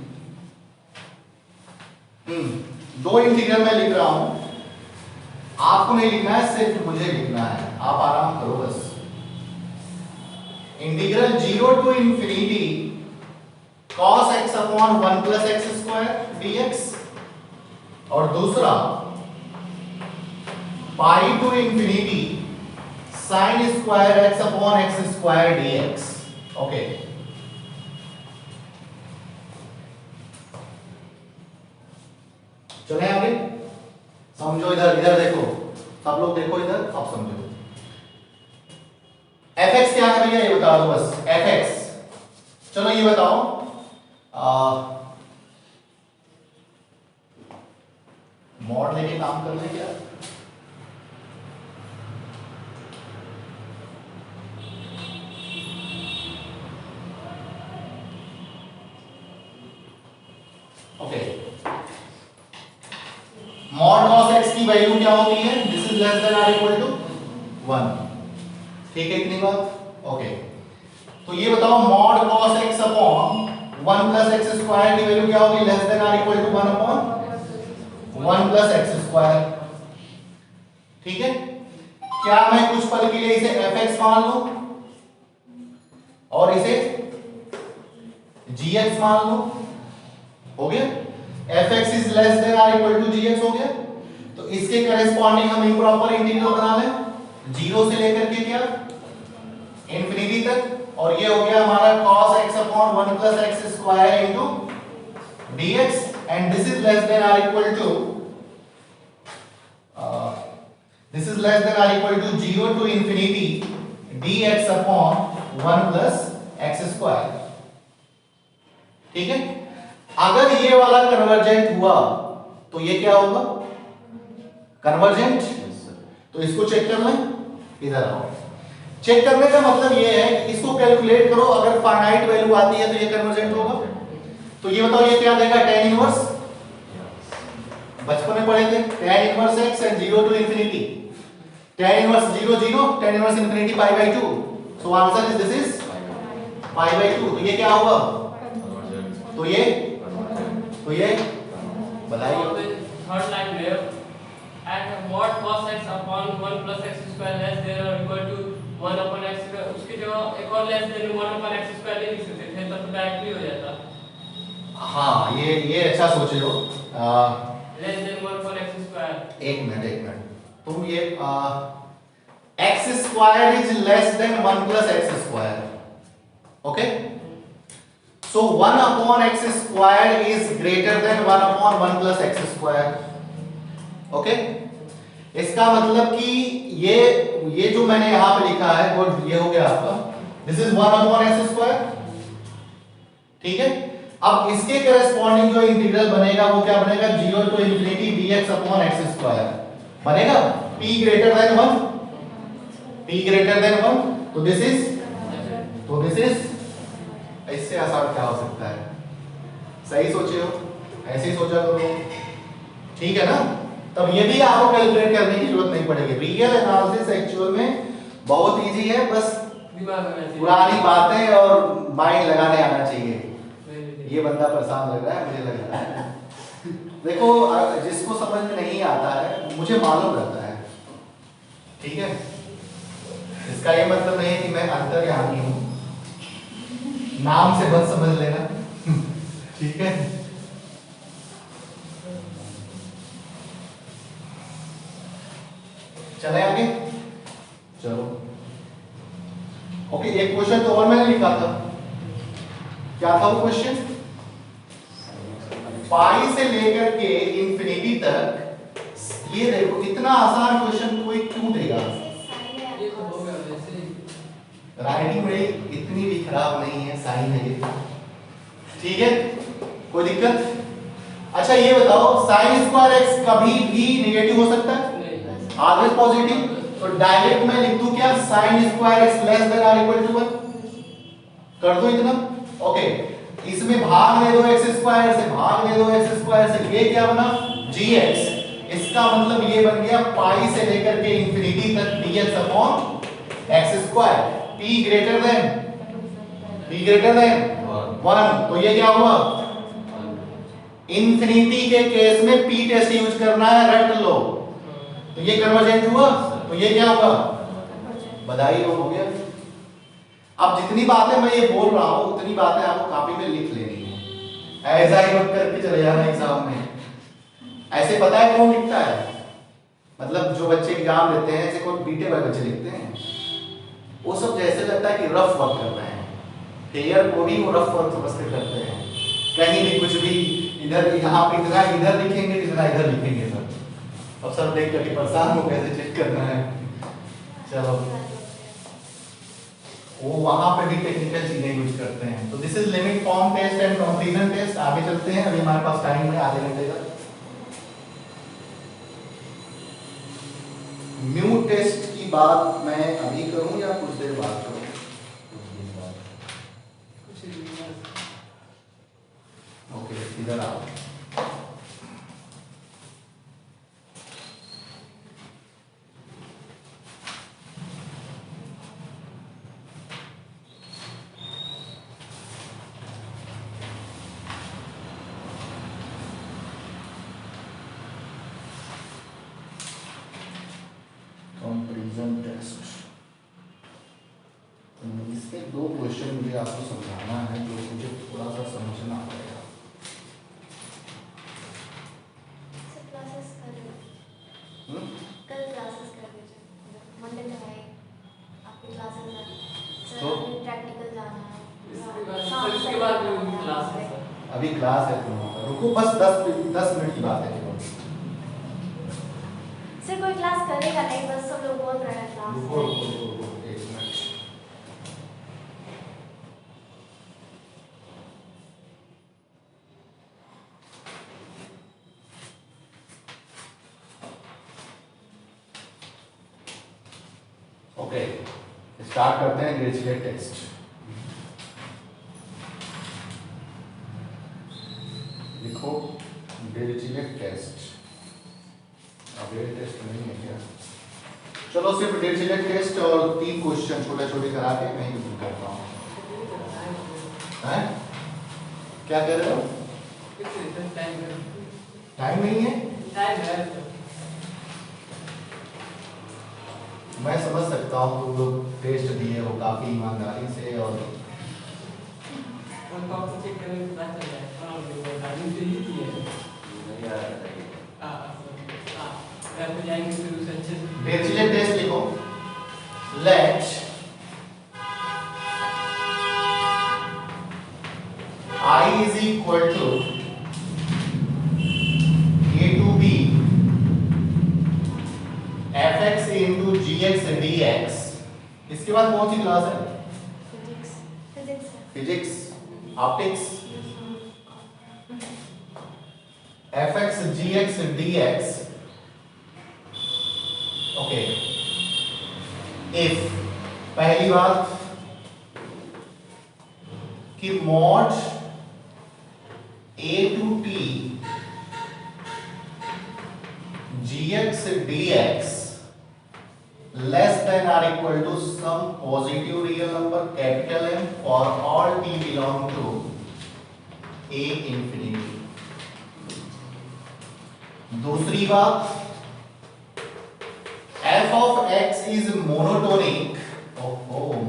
दो इंटीग्रल मैं लिख रहा हूं, आपको नहीं लिखना है, सिर्फ मुझे लिखना है। आप आराम करो बस। Integral 0 to infinity cos x upon 1 plus x square dx, और दूसरा pi to infinity sin square x upon x square dx। Okay, चले आगे। समझो, इधर इधर देखो, सब लोग देखो इधर, अब समझो। fx क्या है भैया, ये बता दो बस। fx, चलो ये बताओ, मॉड लेके काम कर लें क्या? ओके, मॉड cos x की वैल्यू क्या होती है? This is less than or equal to 1। ठीक है, इतनी बात? ओके, तो ये बताओ mod cos x upon 1 plus x square की वैल्यू क्या होगी? Less than or equal to 1 upon 1 plus x square. ठीक है, क्या मैं कुछ पल के लिए इसे fx मान लूं और इसे gx मान लूं? हो गया? fx is less than or equal to gx हो गया। तो इसके करेस्पॉन्डिंग हम इंप्रॉपर इंटीग्रल बना लें, 0 से लेकर के क्या इंफिनिटी तक, और ये हो गया हमारा cos x upon 1 plus x square into dx, and this is less than or equal to zero to infinity dx upon 1 plus x square. ठीक है, अगर ये वाला कन्वर्जेंट हुआ तो ये क्या होगा? कन्वर्जेंट। तो इसको चेक कर लें, इधर आओ। चेक करने का मतलब ये है कि इसको कैलकुलेट करो, अगर फाइनाइट वैल्यू आती है तो ये कन्वर्जेंट होगा। तो ये बताओ ये क्या देगा? tan इनवर्स, बचपन में पढ़े थे, tan inverse x and 0 to infinity, tan inverse 0 0, tan inverse infinity pi by 2। So answer is this is pi by 2। तो ये क्या होगा? तो ये बताइए। थर्ड लाइन में at mod cos x upon 1 plus x square less than और equal to 1 upon x square, उसकी जगह एक और less than 1 upon x square ले लिख सकते थे, तब तो डायरेक्टली हो जाता। हाँ, ये अच्छा सोचे हो। Less than 1 upon x square. एक मिनट, तुम ये x square is less than 1 plus x square. Okay, so 1 upon x square is greater than 1 upon 1 plus x square। Okay, इसका मतलब कि ये जो मैंने यहां पे लिखा है वो ये हो गया आपका, this is 1 upon x square। ठीक है, अब इसके करस्पॉन्डिंग जो इंटीग्रल बनेगा वो क्या बनेगा? 0 to infinity dx upon x square बनेगा p greater than 1, p greater than 1। तो दिस इज इससे आसान क्या हो सकता है? सही सोचे हो? ऐसे ही सोचा करो, ठीक है ना। तब ये भी आपको कैलकुलेट करने की जरूरत नहीं पड़ेगी। रियल एनालिसिस एक्चुअल में बहुत इजी है, बस दिमाग में चाहिए। पुरानी बातें और माइंड लगाने आना चाहिए। ये बंदा परेशान लग रहा है, मुझे लग रहा है। देखो जिसको समझ में नहीं आता है मुझे मालूम रहता है, ठीक है। इसका ये मतलब नहीं है कि मैं अंतर्यामी हूं, नाम से बस समझ लेना। ठीक है, चले आगे, चलो। ओके, एक क्वेश्चन तो और मैंने लिखा था, क्या था वो क्वेश्चन? पाई से लेकर के इंफिनिटी तक। ये देखो इतना आसान क्वेश्चन कोई क्यों देगा? ये तो हो गया वैसे ही। राइटिंग मेरी इतनी भी खराब नहीं है, साइन है ये, ठीक है, कोई दिक्कत? अच्छा ये बताओ, साइन स्क्वायर एक्स कभी भी नेगेटिव हो सकता है? नहीं। Always positive. तो डायरेक्ट मैं लिख दूं क्या, sine square x less than और इक्वल टू 1? कर दो इतना। ओके, इसमें भाग ले दो एक्स स्क्वायर से, भाग ले दो एक्स स्क्वायर से, ये क्या बना? gx। इसका मतलब ये बन गया पाई से लेकर के इंफिनिटी तक dx upon x square. p greater then 1, तो ये क्या हुआ? इंफिनिटी के केस में p टेस्ट यूज करना है, रट लो। तो ये कन्वर्जेंट हुआ, तो ये क्या होगा? बधाई हो गया। अब जितनी बातें मैं ये बोल रहा हूं उतनी बातें आपको कॉपी में लिख लेनी है, ऐसा ही मत करके चले जाना एग्जाम में। ऐसे पता है कौन लिखता है? मतलब जो बच्चे एग्जाम देते हैं, ऐसे कौन बीटे वाले बच्चे लिखते हैं, वो सब जैसे लगता है कि रफ वर्क कर रहे हैं, फेयर को भी वो रफ वर्क समझते करते हैं। कहीं भी कुछ भी इधर यहाँ पे इतना इधर लिखेंगे, इतना इधर लिखेंगे सर। अब सर देख करके परेशान हो, कैसे चेक करना है। चलो, वो वहां पे भी टेक्निकल चीजें यूज करते हैं। तो this is limit form test and comparison test. आगे चलते हैं, अभी हमारे पास टाइम है आधे घंटे का। म्यू टेस्ट की बात मैं अभी करूं या कुछ देर बाद करूं? ओके, इधर आओ। कंपैरिजन टेस्ट, इसके दो क्वेश्चन मुझे आपको समझाना है जो मुझे थोड़ा सा समझना पड़ेगा। कल क्लासेस कर दीजिए, मंडे तक आए आपकी क्लासेस है सर, तो अभी प्रैक्टिकल जाना है, इसके बाद क्लास है सर। अभी क्लास है तुम्हारा, रुको बस 10 मिनट की बात है। सर कोई क्लास करेगा नहीं, बस सब लोग बोल रहे हैं क्लास रुको रुको रुको, एक मिनट। ओके, स्टार्ट करते हैं डिरिचलेट टेस्ट। लिखो डिरिचलेट टेस्ट। अब ये टेस्ट नहीं है क्या? चलो सिर्फ डिरिचलेट टेस्ट और 3 क्वेश्चन छोटे छोटे करा के मैं ही करता हूँ। हैं? क्या कह रहे हो? टाइम नहीं है? मैं समझ सकता हूँ तुम लोग टेस्ट दिए हो काफी ईमानदारी से, और चेक करने के बाद चल जाए घर पे जाएंगे फिर उसे अच्छे से डिरिचलेट टेस्ट लिखो। Let I is equal to a to b fx into gx dx। इसके बाद कौन सी क्लास है? Physics, optics. fx gx dx। Okay, if पहली बात कि mod a to t gx dx less than or equal to some positive real number capital M for all t belong to a infinity. दूसरी बात, f of x is monotonic.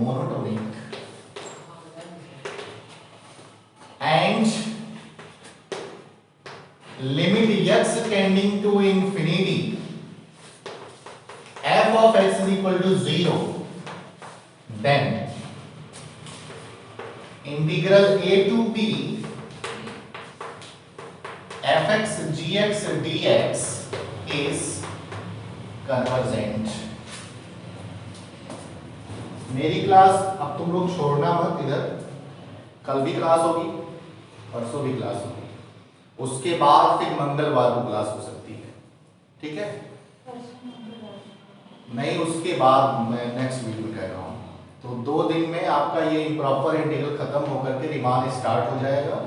Monotonic and limit x tending to infinity, f of x is equal to 0, then integral a to b fx gx dx is convergent. मेरी class अब तुम लोग छोड़ना मत, इधर कल भी क्लास होगी, परसों भी क्लास होगी, उसके बाद फिर मंगलवार को क्लास हो सकती है, ठीक है? नहीं, उसके बाद मैं नेक्स्ट वीडियो कह रहा हूँ। तो 2 दिन में आपका ये इम्प्रॉपर इंटीग्रल खत्म होकर के रिमान स्टार्ट हो जाएगा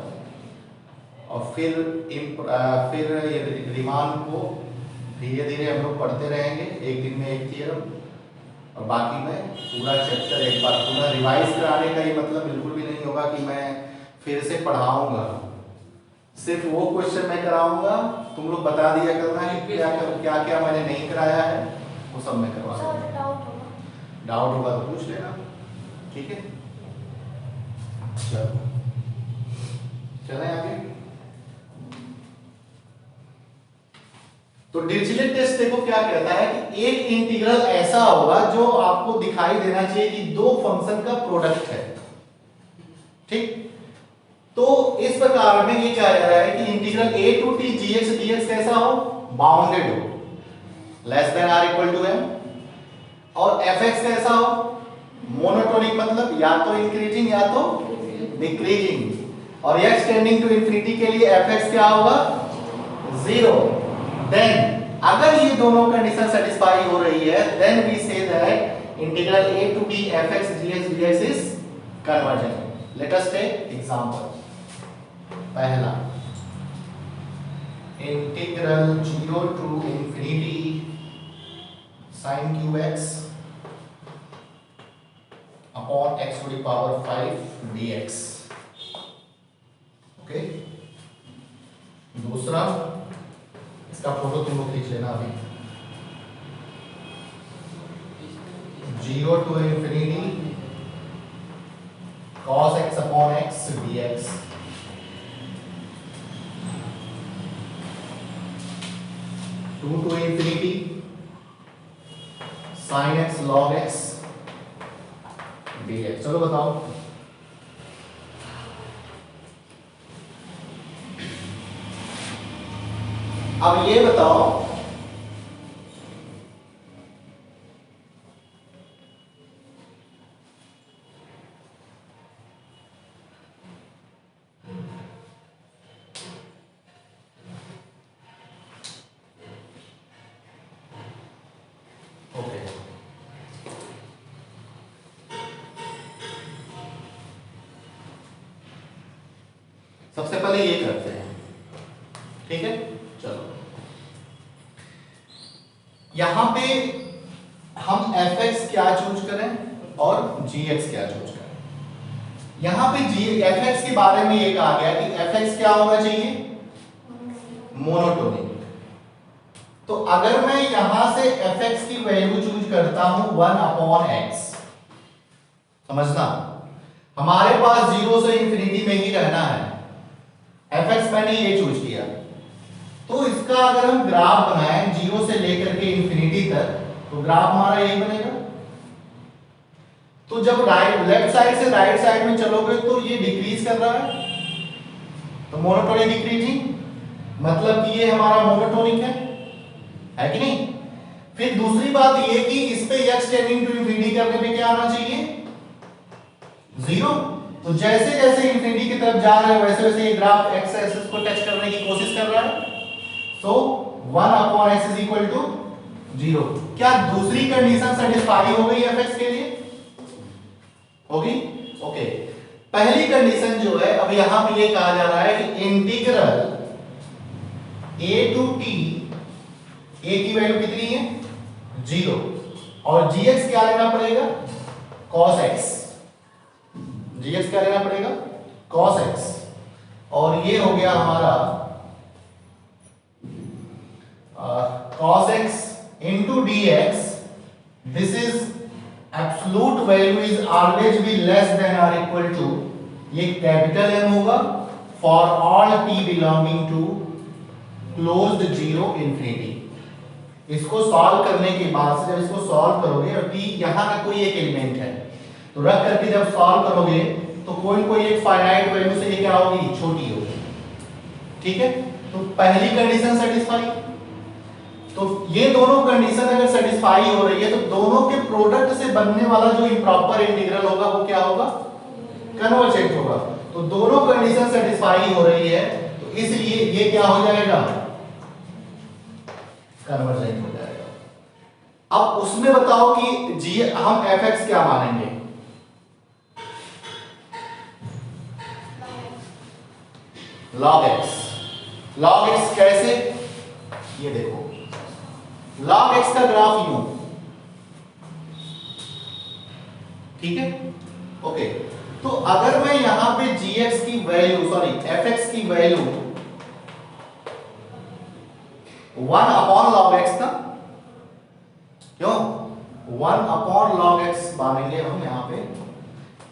और फिर ये रिमान को धीरे धीरे हम लोग पढ़ते रहेंगे, एक दिन में एक थियरम, और बाकी मैं पूरा चैप्टर एक बार पूरा रिवाइज कराने का ये मतलब बिल्कुल भी नहीं होगा कि मैं फिर से पढ़ाऊंगा, सिर्फ वो क्वेश्चन मैं कराऊंगा, तुम लोग बता दिया करना कि क्या क्या मैंने नहीं कराया है, वो सब मैं करवा दूंगा। डाउट होगा तो पूछ लेना, ठीक है? चलो चलें आगे। तो डिरिचलेट टेस्ट देखो क्या कहता है कि एक इंटीग्रल ऐसा होगा जो आपको दिखाई देना चाहिए कि 2 फंक्शन का प्रोडक्ट है, ठीक? तो इस प्रकार में ये कहा जा रहा है कि इंटीग्रल a to t gx dx कैसा हो, बाउंडेड हो, less than or equal to m, और fx कैसा हो, मोनोटोनिक, मतलब या तो इंक्रीजिंग या तो डिक्रीजिंग, और x टेंडिंग टू इंफिनिटी के लिए fx क्या होगा, 0। देन अगर ये दोनों कंडीशन सेटिस्फाई हो रही है, then we say that integral a to b fx gx dx is convergent. Let us take example. पहला, integral 0 to infinity sin cube x upon x to the power 5 dx, okay? दूसरा, इसका photo तुम लोग खींच लेना अभी। 0 to infinity cos x upon x dx, two to infinity sin x log x dx। चलो बताओ, अब ये बताओ ओके, सबसे पहले ये करते हैं, ठीक है? चलो, यहां पे हम fx क्या चूज करें और gx क्या चूज करें। यहां पे fx के बारे में ये कहा गया कि fx क्या होना चाहिए, मोनोटोनिक। तो अगर मैं यहां से fx की वैल्यू चूज करता हूं 1 अपॉन x, समझना हमारे पास 0 से इंफिनिटी में ही रहना है, fx मैंने ये चूज किया, तो इसका अगर हम ग्राफ बनाएं 0 से लेकर के इंफिनिटी तक, तो ग्राफ हमारा यही बनेगा। तो जब लेफ्ट साइड से राइट साइड में चलोगे तो ये डिक्रीज कर रहा है, तो मोनोटोनिक डिक्रीजिंग, मतलब कि ये हमारा मोनोटोनिक है कि नहीं? फिर दूसरी बात ये कि इस पे x टेंडिंग टू इंफिनिटी करने पे क्या आना चाहिए, 0। तो जैसे जैसे इंफिनिटी की तरफ जा रहे हैं वैसे वैसे ये ग्राफ x एक्सिस को टच करने की कोशिश कर रहा है, तो 1 upon x is equal to 0। क्या दूसरी कंडीशन सेटिस्फाई हो गई fx के लिए, होगी? ओके, पहली कंडीशन जो है, अब यहां पे ये कहा जा रहा है कि इंटीग्रल a to t ए की वैल्यू कितनी है 0 और gx क्या लेना पड़ेगा cos x, gx क्या लेना पड़ेगा cos x और ये हो गया हमारा cos x into dx. This is absolute value is always be less than or equal to, ये कैपिटल M होगा for all t belonging to closed zero infinity. इसको सॉल्व करने के बाद से जब इसको सॉल्व करोगे और t यहां का कोई एक एलिमेंट है तो रख करके जब सॉल्व करोगे तो कोई एक फाइनाइट वैल्यू से ये क्या होगी छोटी होगी, ठीक है। तो पहली कंडीशन सेटिस्फाई, तो ये दोनों कंडीशन अगर सेटिस्फाई हो रही है तो दोनों के प्रोडक्ट से बनने वाला जो इंप्रॉपर इंटीग्रल होगा वो क्या होगा कन्वर्जेंट होगा। तो दोनों कंडीशन सेटिस्फाई हो रही है तो इसलिए ये क्या हो जाएगा कन्वर्जेंट हो जाएगा। अब उसमें बताओ कि जी हम fx क्या मानेंगे log x कैसे, ये देखो log x का ग्राफ यूं, ठीक है ओके। तो अगर मैं यहां पे gx की वैल्यू fx की वैल्यू 1 अपॉन log x था, क्यों 1 अपॉन log x मानेंगे हम यहां पे,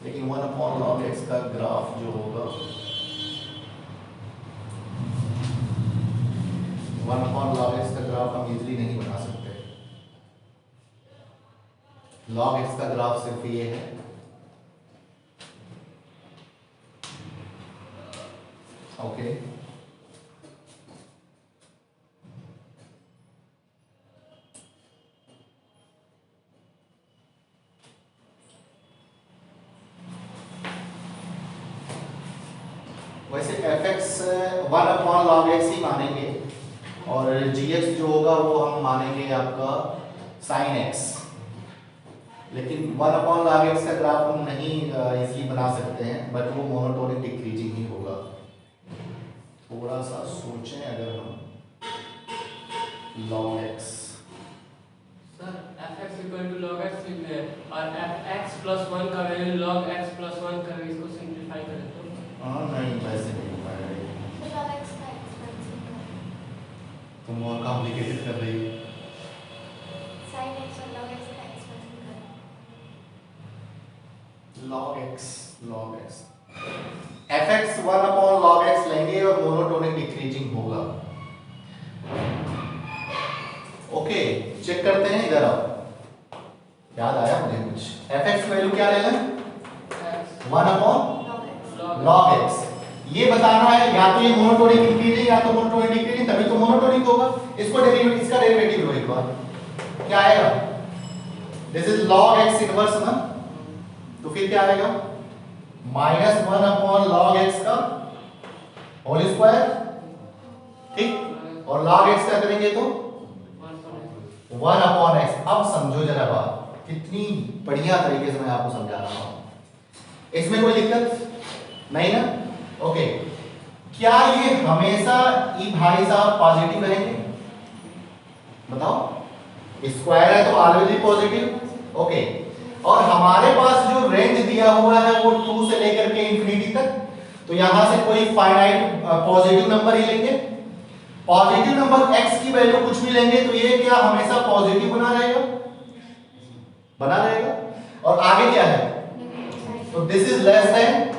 लेकिन 1 अपॉन log x का ग्राफ जो होगा 1 अपॉन log x का ग्राफ हम इजीली नहीं बना सकते। log x का ग्राफ सिर्फ ये है, ओके वैसे fx 1 अपॉन log x ही मानेंगे और gx जो होगा वो हम मानेंगे आपका sin x, लेकिन 1 अपॉन log x का ग्राफ हम नहीं इजीली बना सकते हैं, बट वो मोनोटोनिक डिक्रीजिंग ही होगा। थोड़ा सा सोचें, अगर हम log x sir fx equal to log x लिख ले और fx प्लस 1 का वैल्यू log x प्लस 1 कर इसको सिंपलीफाई करें तो नहीं वैसे नहीं हो पाएगा ये, तो log x का एक्सपेंसिव कर तुम और कॉम्प्लिकेटेड कर रही हो। sin x और log x का एक्सपेंसिव कर log x fx 1 upon log x लेंगे और मोनोटोनिक डिक्रीजिंग होगा। ओके चेक करते हैं, इधर आओ, याद आया मुझे कुछ। fx वैल्यू क्या ले लें 1 अपॉन log x, ये बताना है या तो ये मोनोटोनिक इंक्रीजिंग या तो मोनोटोनिक डिक्रीजिंग, तभी तो मोनोटोनिक होगा। इसको डेरिवेटिव, इसका डेरिवेटिव लो एक बार, क्या आएगा this is log x inverse ना, तो फिर क्या आएगा -1 अपॉन log x का होल स्क्वायर, ठीक, और log x का करेंगे तो 1 अपॉन x। अब समझो जरा बात, कितनी बढ़िया तरीके से मैं आपको समझा रहा हूं, इसमें कोई दिक्कत नहीं ना, ओके। क्या ये हमेशा ई भाई साहब पॉजिटिव रहेंगे, बताओ, स्क्वायर है तो ऑलवेज पॉजिटिव, ओके। और हमारे पास जो रेंज दिया हुआ है वो 2 से लेकर के इंफिनिटी तक, तो यहां से कोई फाइनाइट पॉजिटिव नंबर ही लेंगे। पॉजिटिव नंबर x की वैल्यू कुछ भी लेंगे तो ये क्या हमेशा पॉजिटिव बना रहेगा, और आगे क्या है, तो दिस इज लेस देन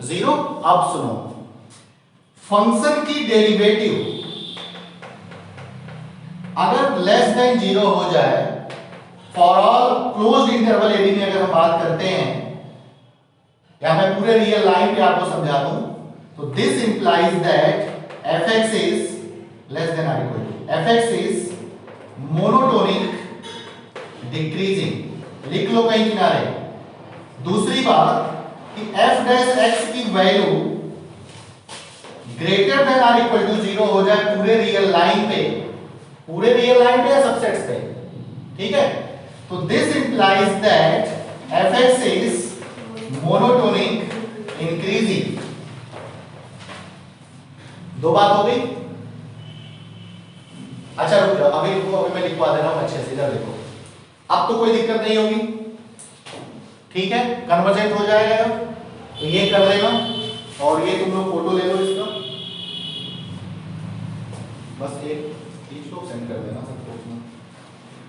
0। अब सुनो, फंक्शन की डेरिवेटिव अगर लेस देन 0 हो जाए, for all closed interval AB में अगर हम बात करते हैं, या मैं पूरे रियल लाइन पे आपको समझा दूं, तो this implies that fx is less than और equal to, fx is monotonic decreasing, लिख लो कहीं किनारे। दूसरी बात कि f डैश x की वैल्यू ग्रेटर देन और इक्वल टू 0 हो जाए पूरे रियल लाइन पे या सबसेट्स पे, ठीक है। तो this implies that fx is monotonic increasing. दो बात हो गई। अच्छा रुक जाओ, अभी रुको, अभी मैं लिखवा दे रहा हूँ अच्छे से, इधर देखो। अब तो कोई दिक्कत नहीं होगी, ठीक है, कन्वर्जेंट हो जाएगा। तो ये कर लेना और ये तुम लोग फोटो ले लो इसका, बस एक खींच लो, सेंड कर देना सबको।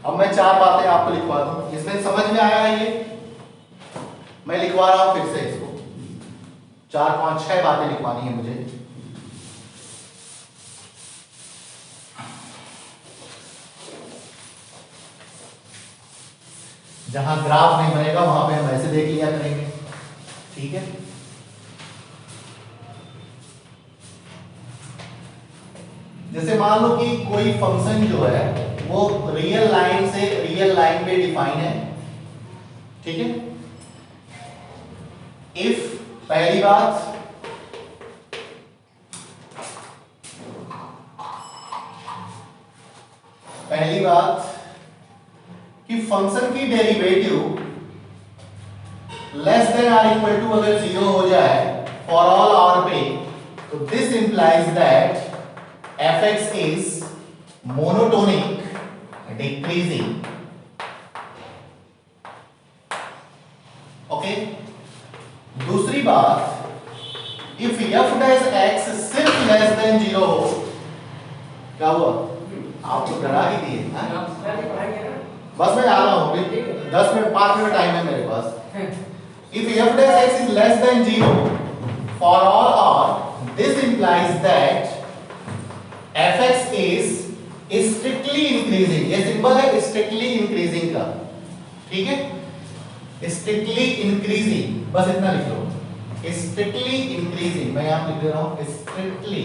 अब मैं 4 बातें आपको लिखवा दूं, इसमें समझ में आया है ये? मैं लिखवा रहा हूं फिर से इसको, 4 5 6 बातें लिखवानी है मुझे। जहां ग्राफ नहीं बनेगा वहां पे हम ऐसे देख लिया करेंगे, ठीक है। जैसे मान लो कि कोई फंक्शन जो है वो रियल लाइन से रियल लाइन पे डिफाइन है, ठीक है। इफ पहली बात, कि फंक्शन की derivative less than or equal to अगर 0 हो जाए फॉर ऑल आर पे, तो this implies that fx is monotonic decreasing, okay. दूसरी बात, इफ f डैश x सिर्फ लेस देन 0 हो, क्या हुआ? आप तो डरा ही दिए, बस मैं आ रहा हूं, 10 मिनट 5 मिनट टाइम है मेरे पास। If f dash x is less than 0 for all r, this implies that fx is strictly increasing, ये सिंबल है strictly increasing का, ठीक है, strictly increasing, बस इतना लिख लो, strictly increasing। मैं यहां लिख दे रहा हूं strictly,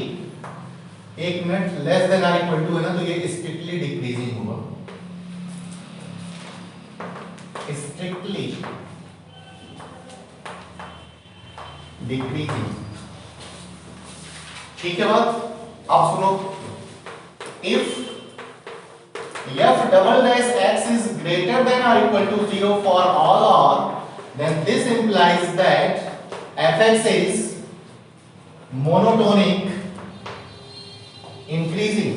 1 minute, less than or equal to है ना, तो ये strictly decreasing होगा, strictly decreasing, ठीक है बात। अब सुनो, if f double dash x is greater than or equal to 0 for all r, then this implies that fx is monotonic increasing,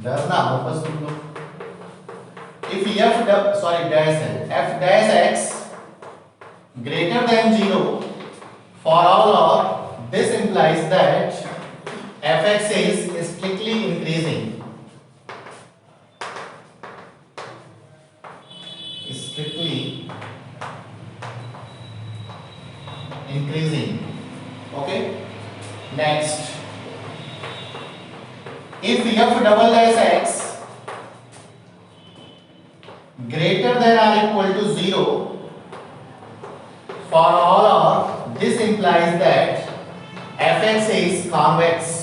डरना मत, बस सुन लो। if f dash x greater than 0 for all r, this implies that fx is strictly increasing, strictly increasing, okay। Next, if f double dash x greater than or equal to 0 for all r, this implies that fx is convex.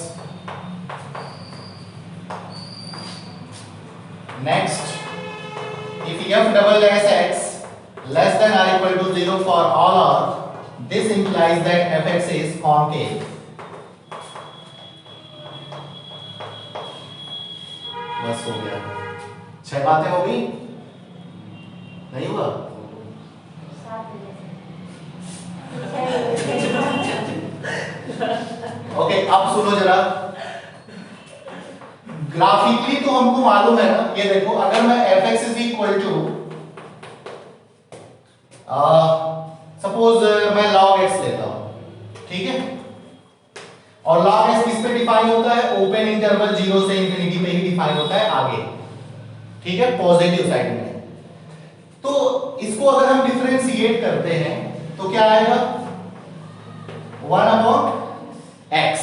Next, if f double dash x less than or equal to 0 for all r, this implies that fx is concave. बस हो गया, 6 बातें हो गई, नहीं हुआ? Okay, अब सुनो जरा, ग्राफिकली तो हमको मालूम है ना, ये देखो, अगर मैं fx is equal to, suppose मैं log x लेता हूं, ठीक है, और log x किस पे डिफाइन होता है? ओपन इंटरवल 0 से इंफिनिटी पे ही डिफाइन होता है आगे, ठीक है, पॉजिटिव साइड में। तो इसको अगर हम डिफरेंशिएट करते हैं तो क्या आएगा? 1/x।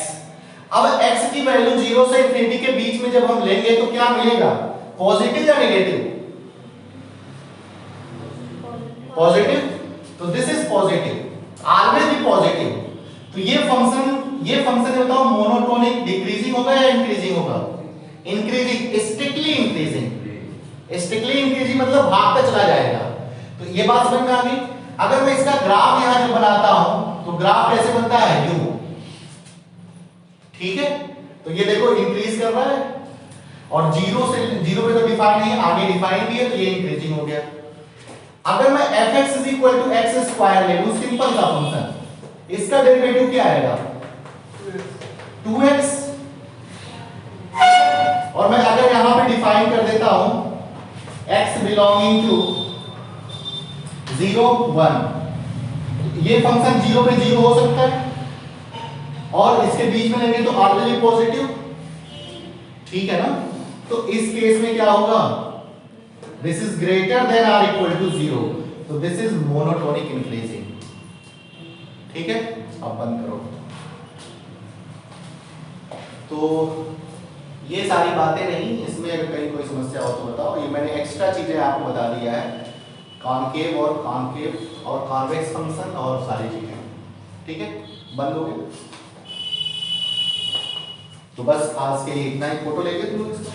अब x की वैल्यू 0 से इंफिनिटी के बीच में जब हम लेंगे तो क्या मिलेगा? पॉजिटिव या नेगेटिव? पॉजिटिव, तो this is positive, always be positive. तो ये फंक्शन बताओ मोनोटोनिक डिक्रीजिंग होगा या इंक्रीजिंग होगा? Increasing, strictly increasing. Strictly increasing मतलब भागता चला जाएगा। तो ये बात समझ में आ गई। अगर मैं इसका ग्राफ यहां जो बनाता हूं तो ग्राफ कैसे बनता है? यू, ठीक है। तो ये देखो इंक्रीज कर रहा है और 0 पे तो डिफाइन नहीं है, आगे डिफाइन भी है, तो ये इंक्रीजिंग हो गया। अगर मैं fx = x² ले लूं, सिंपल सा फंक्शन, इसका डेरिवेटिव क्या आएगा? 2x, और मैं अगर यहां पे डिफाइन कर देता हूं x बिलोंगिंग टू 0 1, ये फंक्शन 0 पे 0 हो सकता है और इसके बीच में लेंगे तो ऑर्डिनरी पॉजिटिव, ठीक है ना। तो इस केस में क्या होगा, this is greater than or equal to 0, तो दिस इज मोनोटोनिक इंक्रीजिंग, ठीक है। अब बंद करो। तो ये सारी बातें नहीं, इसमें अगर कहीं कोई समस्या हो तो बताओ। ये मैंने एक्स्ट्रा चीजें आपको बता दिया है, कॉनकेव और कॉन्वेक्स फंक्शन और सारी चीजें, ठीक है। बंद हो गए। तो बस आज के लिए इतना ही। फोटो लेके तुम लोग इसको